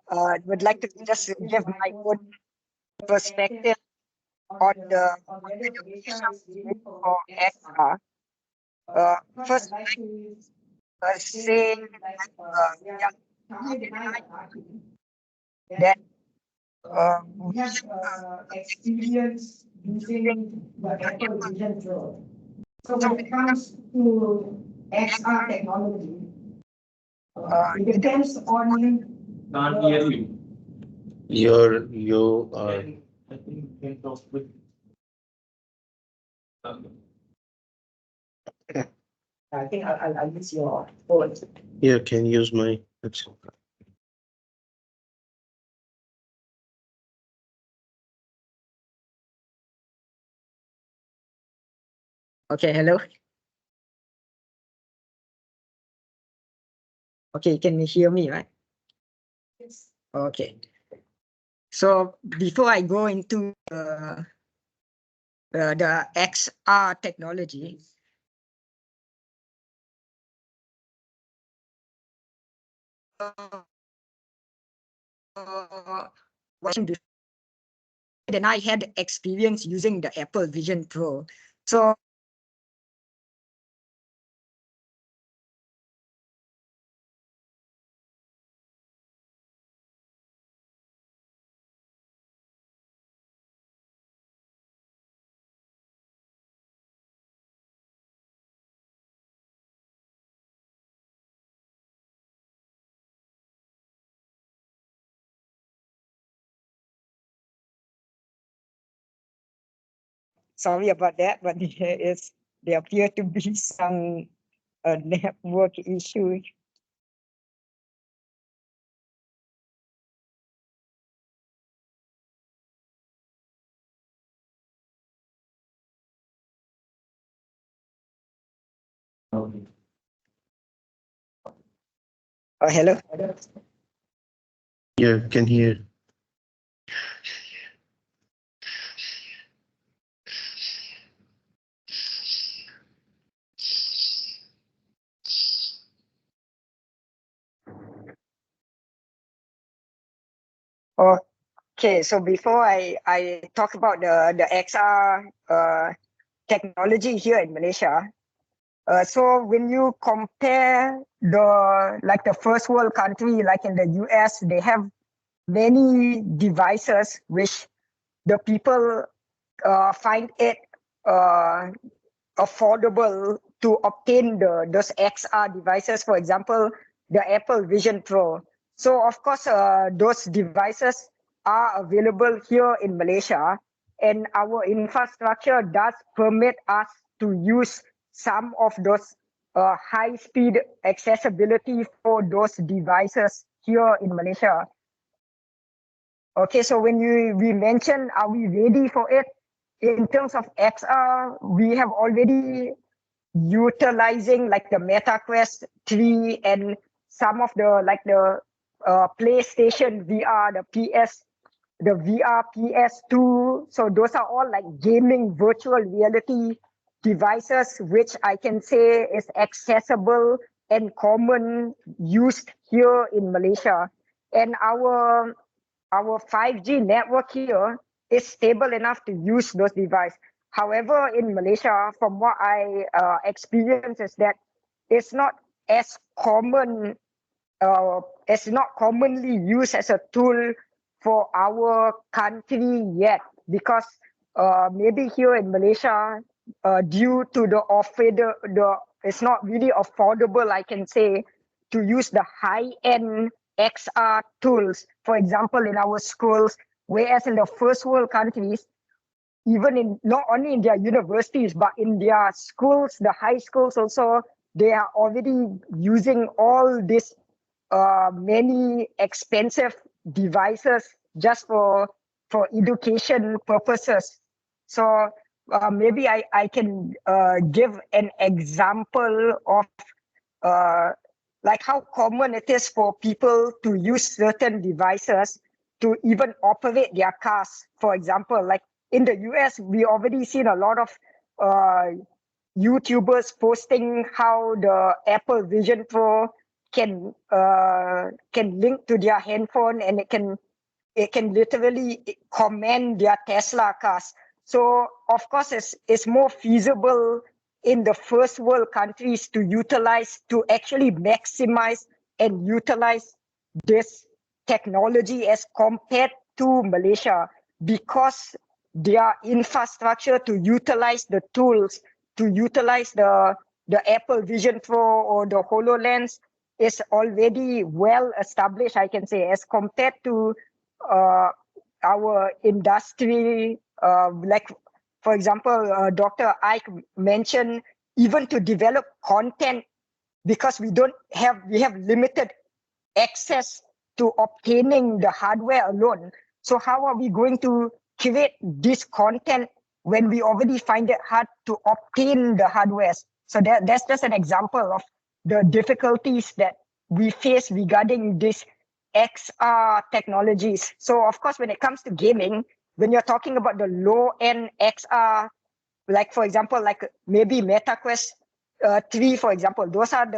would like to just give my own perspective on the education for XR. First, I'd like to say that yeah, how did I that we have experience using the Apple Vision Pro. So when it comes to XR technology, it depends on. Can't hear you. You are. I think you can talk with. I think I'll use your phone. Yeah, can use my. Okay, hello. Okay, can you hear me, right? Yes. Okay. So before I go into the XR technology, watching this, then I had experience using the Apple Vision Pro. So sorry about that, but there appear to be some network issue. Hello. Yeah, can hear. Okay, so before I talk about the XR technology here in Malaysia, so when you compare the first world country like in the US, they have many devices which the people find it affordable to obtain those XR devices. For example, the Apple Vision Pro. So of course, those devices are available here in Malaysia, and our infrastructure does permit us to use some of those high-speed accessibility for those devices here in Malaysia. Okay, so when we mention, are we ready for it? In terms of XR, we have already utilizing like the MetaQuest 3 and some of the PlayStation VR, the VR PS2. So those are all like gaming virtual reality devices, which I can say is accessible and common used here in Malaysia. And our 5G network here is stable enough to use those devices. However, in Malaysia, from what I experience is that it's not as common, it's not commonly used as a tool for our country yet, because maybe here in Malaysia, due to it's not really affordable, I can say, to use the high-end XR tools, for example, in our schools, whereas in the first world countries, even in not only in their universities, but in their schools, the high schools also, they are already using all these many expensive devices just for education purposes. So maybe I can give an example of like how common it is for people to use certain devices to even operate their cars. For example, like in the US, we already seen a lot of YouTubers posting how the Apple Vision Pro can link to their handphone, and it can literally command their Tesla cars. So of course, it's more feasible in the first world countries to actually maximize and utilize this technology as compared to Malaysia, because their infrastructure to utilize the tools, to utilize the Apple Vision Pro or the HoloLens is already well established, I can say, as compared to our industry, like for example, Dr. Ike mentioned, even to develop content, because we have limited access to obtaining the hardware alone. So how are we going to create this content when we already find it hard to obtain the hardware. So that's just an example of the difficulties that we face regarding this XR technologies. So of course, when it comes to gaming, when you're talking about the low-end XR, like for example, like maybe MetaQuest 3, for example, those are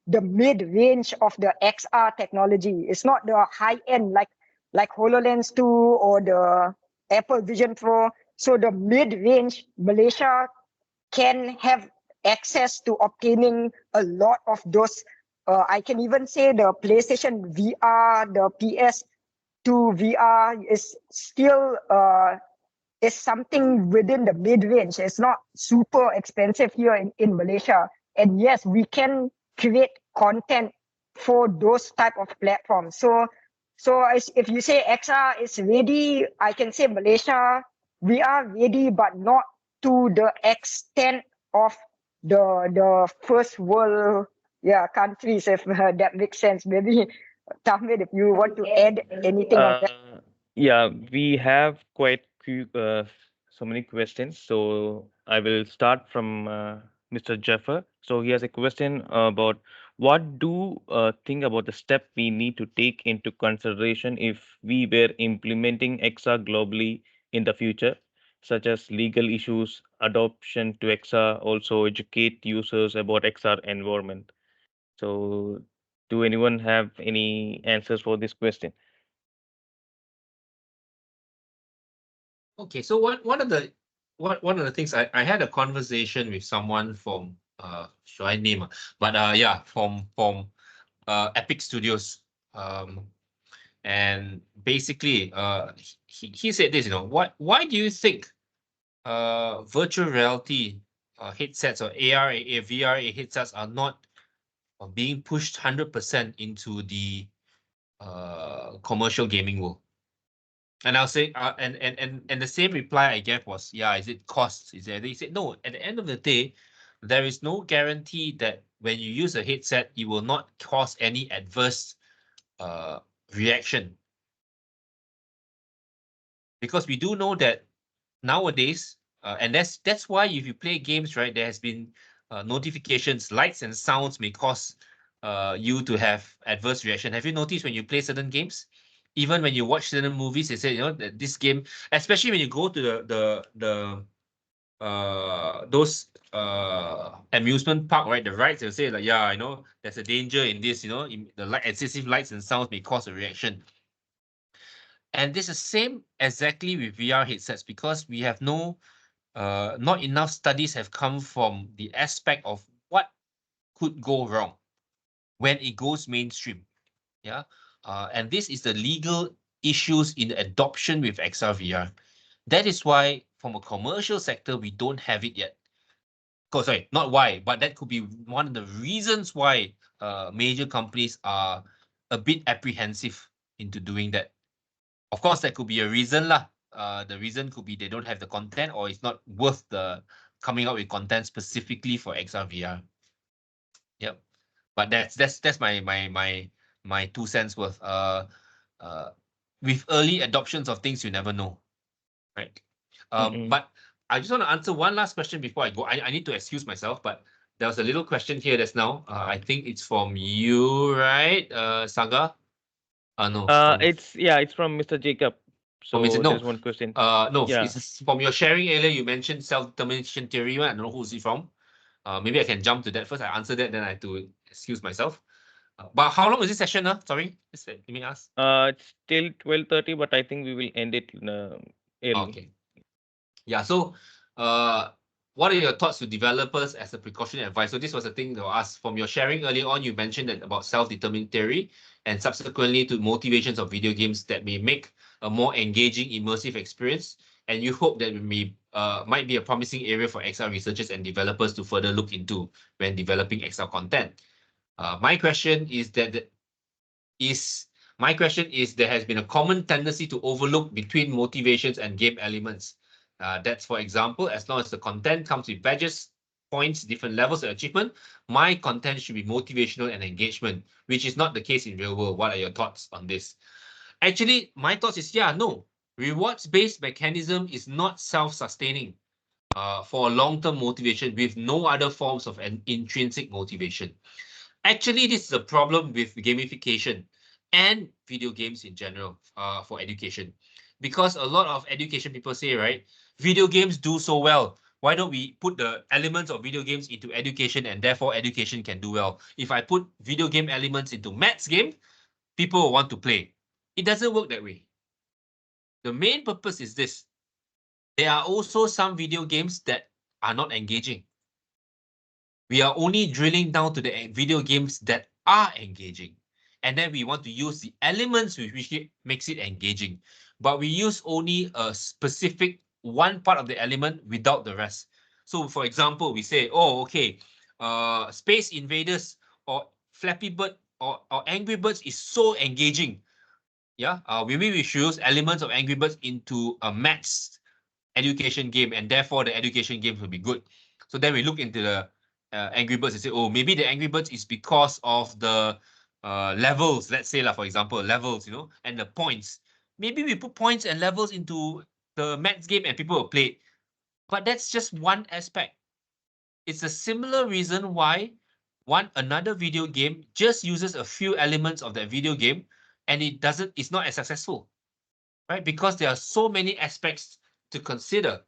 the mid-range of the XR technology. It's not the high-end like HoloLens 2 or the Apple Vision Pro. So the mid-range, Malaysia can have access to obtaining a lot of those. I can even say the PlayStation VR, the PS2 VR is still is something within the mid-range. It's not super expensive here in Malaysia. And yes, we can create content for those type of platforms. So if you say XR is ready, I can say Malaysia, we are ready, but not to the extent of the first world countries, if that makes sense. Maybe Tahmid, if you want to add anything on that. Yeah, we have quite so many questions. So I will start from Mr. Jaffer. So he has a question about what do think about the step we need to take into consideration if we were implementing XR globally in the future, such as legal issues, adoption to XR, also educate users about XR environment. So do anyone have any answers for this question? Okay, so one of the things I had a conversation with someone from should I name? But yeah, from Epic Studios. And basically he said this, why do you think virtual reality headsets or AR, VR headsets are not being pushed 100% into the commercial gaming world? And I'll say, and the same reply I gave was, yeah, is it costs? Is it? They said no. At the end of the day, there is no guarantee that when you use a headset, it will not cause any adverse reaction. Because we do know that nowadays, and that's why if you play games, right, there has been notifications, lights and sounds may cause you to have adverse reaction. Have you noticed when you play certain games? Even when you watch certain movies, they say, that this game, especially when you go to those amusement park, right? The rides, they'll say like, yeah, there's a danger in this, the excessive lights and sounds may cause a reaction. And this is the same exactly with VR headsets, because we have not enough studies have come from the aspect of what could go wrong when it goes mainstream. Yeah. And this is the legal issues in adoption with XR VR. That is why from a commercial sector, we don't have it yet. Sorry, not why, but that could be one of the reasons why major companies are a bit apprehensive into doing that. Of course, that could be a reason lah. The reason could be they don't have the content, or it's not worth the coming out with content specifically for XR VR. Yep. But that's my 2 cents worth. With early adoptions of things, you never know, right? But I just want to answer one last question before I go. I need to excuse myself, but there was a little question here just now. I think it's from you, right, Saga? No. It's from Mr. Jacob. So no. there's one question. No, Yeah. it's from your sharing earlier. You mentioned self-determination theory. I don't know who's it from. Maybe I can jump to that first. I answer that, then I have to excuse myself. But how long is this session? Sorry, let me ask. It's till 12:30, but I think we will end it early. Okay. Yeah. So, what are your thoughts to developers as a precautionary advice? So this was a thing to ask from your sharing earlier on. You mentioned that about self-determined theory, and subsequently to motivations of video games that may make a more engaging, immersive experience. And you hope that it might be a promising area for XR researchers and developers to further look into when developing XR content. My question is there has been a common tendency to overlook between motivations and game elements. That's, for example, as long as the content comes with badges, points, different levels of achievement, my content should be motivational and engagement, which is not the case in real world. What are your thoughts on this? Actually, my thoughts is, no. Rewards-based mechanism is not self-sustaining. for long-term motivation with no other forms of an intrinsic motivation. Actually, this is a problem with gamification and video games in general for education. Because a lot of education people say, right, video games do so well. Why don't we put the elements of video games into education and therefore education can do well? If I put video game elements into maths game, people will want to play. It doesn't work that way. The main purpose is this. There are also some video games that are not engaging. We are only drilling down to the video games that are engaging. And then we want to use the elements which makes it engaging. But we use only a specific one part of the element without the rest. So for example, we say, oh, okay, Space Invaders or Flappy Bird or Angry Birds is so engaging. Yeah, maybe we should use elements of Angry Birds into a maths education game, and therefore the education games will be good. So then we look into the Angry Birds and say, oh, maybe the Angry Birds is because of the levels, let's say, for example, levels, and the points. Maybe we put points and levels into the maths game and people will play it. But that's just one aspect. It's a similar reason why another video game just uses a few elements of that video game and it's not as successful, right? Because there are so many aspects to consider,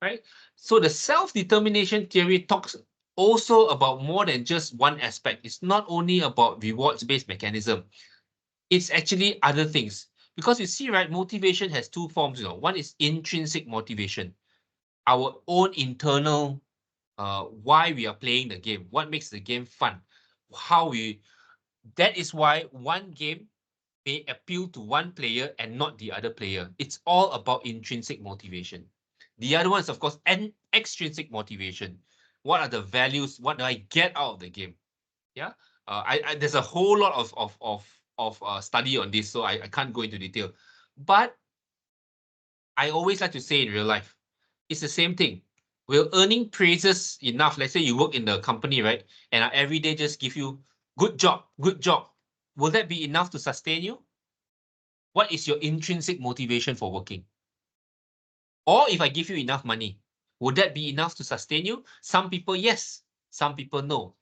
right? So the self-determination theory talks also about more than just one aspect. It's not only about rewards-based mechanism. It's actually other things. Because you see, right, motivation has two forms. One is intrinsic motivation, our own internal why we are playing the game, what makes the game fun, that is why one game may appeal to one player and not the other player. It's all about intrinsic motivation. The other one is, of course, an extrinsic motivation. What are the values? What do I get out of the game? Yeah, there's a whole lot of study on this, so I can't go into detail. But I always like to say in real life, it's the same thing. Will earning praises enough? Let's say you work in the company, right? And I every day just give you good job, good job. Will that be enough to sustain you? What is your intrinsic motivation for working? Or if I give you enough money, would that be enough to sustain you? Some people, yes. Some people, no.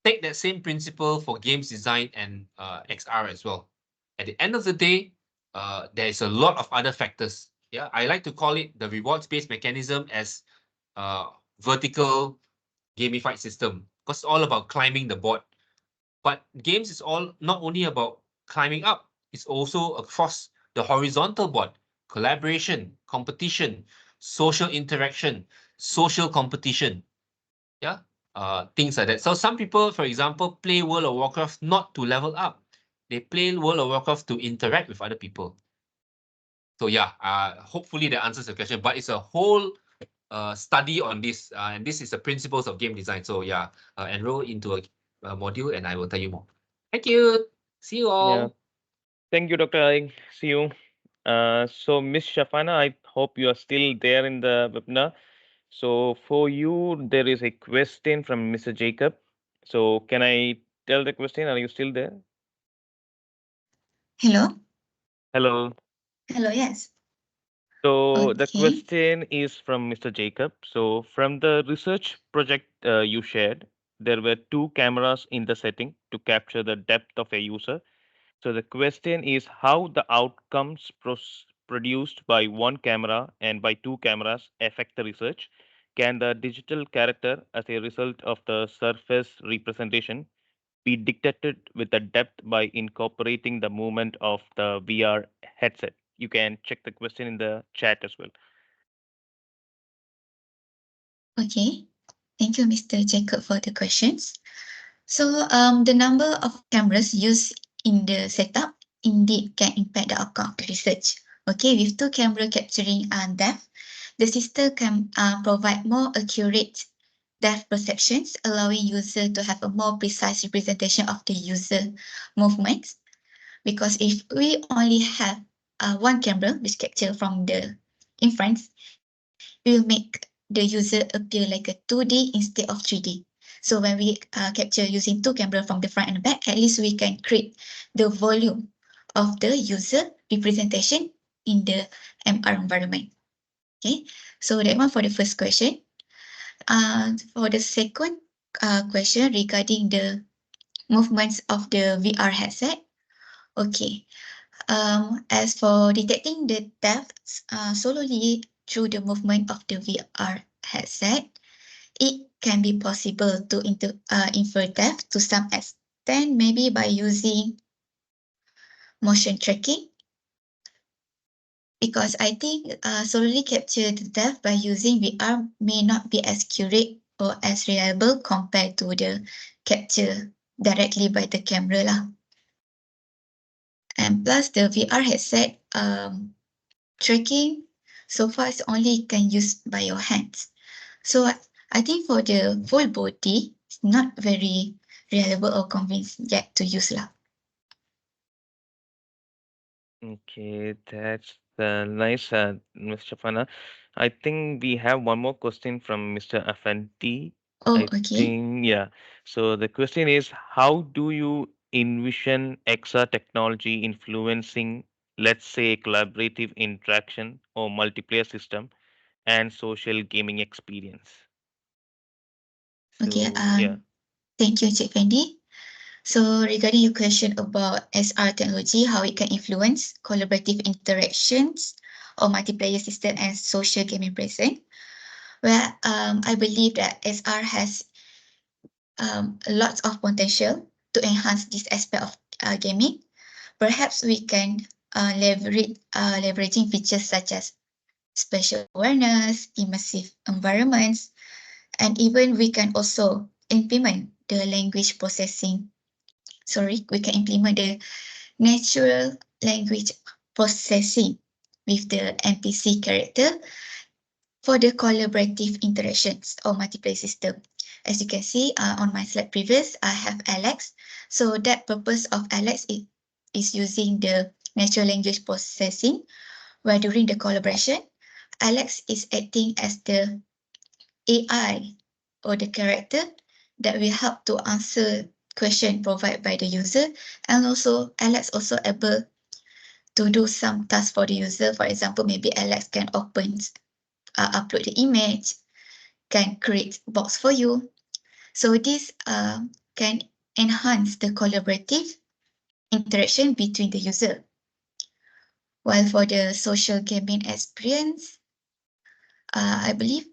Take that same principle for games design and XR as well. At the end of the day, there is a lot of other factors. Yeah, I like to call it the rewards-based mechanism as vertical gamified system, because it's all about climbing the board. But games is all not only about climbing up, it's also across the horizontal board, collaboration, competition, social interaction, social competition. Yeah, things like that. So some people, for example, play World of Warcraft not to level up. They play World of Warcraft to interact with other people. So yeah, hopefully that answers the question, but it's a whole study on this, and this is the principles of game design. So yeah, enroll into a module and I will tell you more. Thank you. See you all. Yeah. Thank you, Dr. Ike. See you. So, Miss Shafana, I hope you are still there in the webinar. So, for you, there is a question from Mr. Jacob. So, can I tell the question? Are you still there? Hello? Hello. Hello, yes. So, the Okay. question is from Mr. Jacob. So, from the research project you shared, there were two cameras in the setting to capture the depth of a user. So the question is how the outcomes produced by one camera and by two cameras affect the research. Can the digital character as a result of the surface representation be detected with the depth by incorporating the movement of the VR headset? You can check the question in the chat as well. Okay. Thank you, Mr. Jacob, for the questions. So the number of cameras used in the setup indeed can impact the outcome of the research. Okay, with two cameras capturing depth, the system can provide more accurate depth perceptions, allowing user to have a more precise representation of the user movements. Because if we only have one camera which capture from the inference, it will make the user appear like a 2D instead of 3D. So when we capture using two cameras from the front and the back, at least we can create the volume of the user representation in the MR environment. Okay, so that one for the first question. For the second question regarding the movements of the VR headset. Okay. As for detecting the thefts solely through the movement of the VR headset, it can be possible to infer theft to some extent, maybe by using motion tracking. Because I think solely capture the theft by using VR may not be as accurate or as reliable compared to the capture directly by the camera lah. And plus the VR headset tracking so far is only can use by your hands. So I think for the full body, it's not very reliable or convincing yet to use lah. Okay, that's nice, Ms. Shafana. I think we have one more question from Mr. Afandi. Oh, I okay. think, yeah. So the question is, how do you envision XR technology influencing, let's say, collaborative interaction or multiplayer system and social gaming experience? Okay. So, yeah. Thank you, Cik Fendi. So regarding your question about SR technology, how it can influence collaborative interactions or multiplayer system and social gaming present. Well, I believe that SR has lots of potential to enhance this aspect of gaming. Perhaps we can leveraging features such as spatial awareness, immersive environments, and even we can also implement the language processing. We can implement the natural language processing with the NPC character for the collaborative interactions or multiplayer system. As you can see on my slide previous, I have Alex. So that purpose of Alex is using the natural language processing, where during the collaboration, Alex is acting as the AI or the character that will help to answer question provided by the user, and also Alex also able to do some tasks for the user. For example, maybe Alex can upload the image, can create box for you. So this can enhance the collaborative interaction between the user. While for the social gaming experience, I believe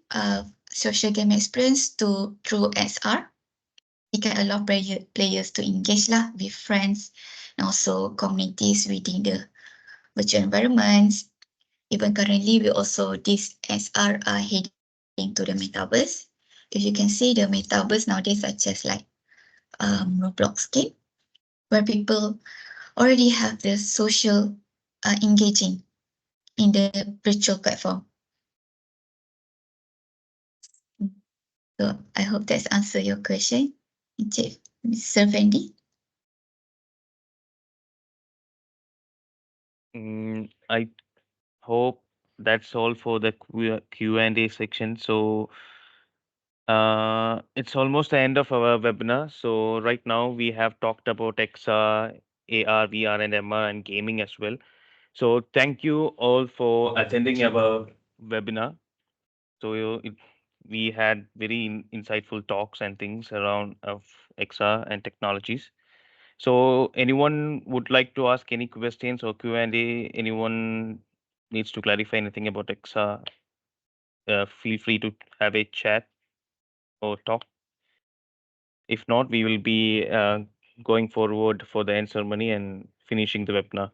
social gaming experience through XR, it can allow players to engage lah with friends and also communities within the virtual environments. Even currently, we also this XR are heading to the metaverse. If you can see the metaverse nowadays, such as like Roblox game, where people already have the social engaging in the virtual platform. So I hope that's answer your question, Mr. Fendi. I hope that's all for the Q&A section. So it's almost the end of our webinar. So right now we have talked about XR, AR, VR, and MR, and gaming as well. So thank you all for attending our webinar. So we had very insightful talks and things around of XR and technologies. So anyone would like to ask any questions or Q&A? Anyone needs to clarify anything about XR? Feel free to have a chat or talk. If not, we will be going forward for the end ceremony and finishing the webinar.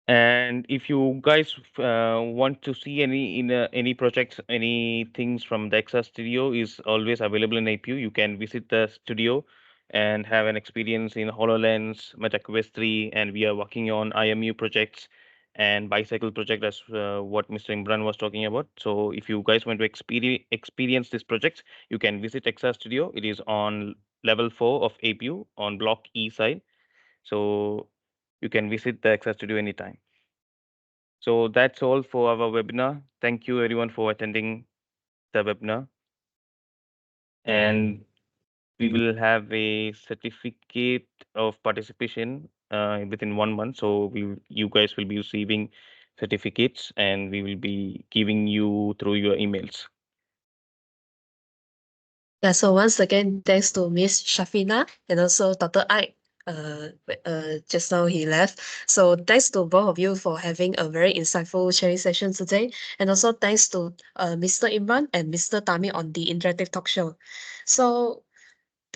And if you guys want to see any projects, any things from the XR studio is always available in APU. You can visit the studio and have an experience in HoloLens, MetaQuest 3, and we are working on IMU projects and bicycle project as what Mr. Imran was talking about. So if you guys want to experience these projects, you can visit XR Studio. It is on level 4 of APU on block E side. So you can visit the XR Studio anytime. So that's all for our webinar. Thank you everyone for attending the webinar. And we will have a certificate of participation within 1 month. So you guys will be receiving certificates, and we will be giving you through your emails. Yeah, so once again, thanks to Miss Shafina and also Dr. Ike. Just now he left. So thanks to both of you for having a very insightful sharing session today. And also thanks to Mr. Imran and Mr. Tami on the interactive talk show. So,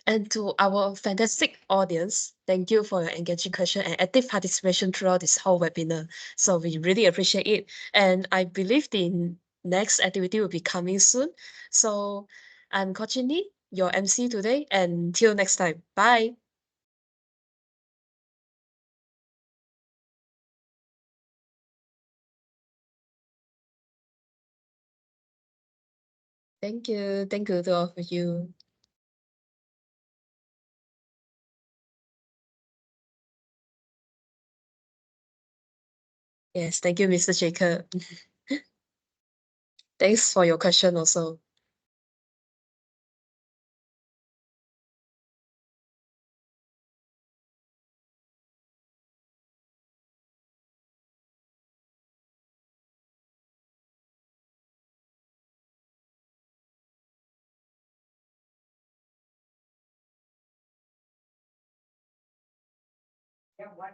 and to our fantastic audience, thank you for your engaging question and active participation throughout this whole webinar. So we really appreciate it. And I believe the next activity will be coming soon. So I'm Kochini, your MC today, and till next time. Bye. Thank you. Thank you to all of you. Yes, thank you, Mr. Jacob. Thanks for your question also.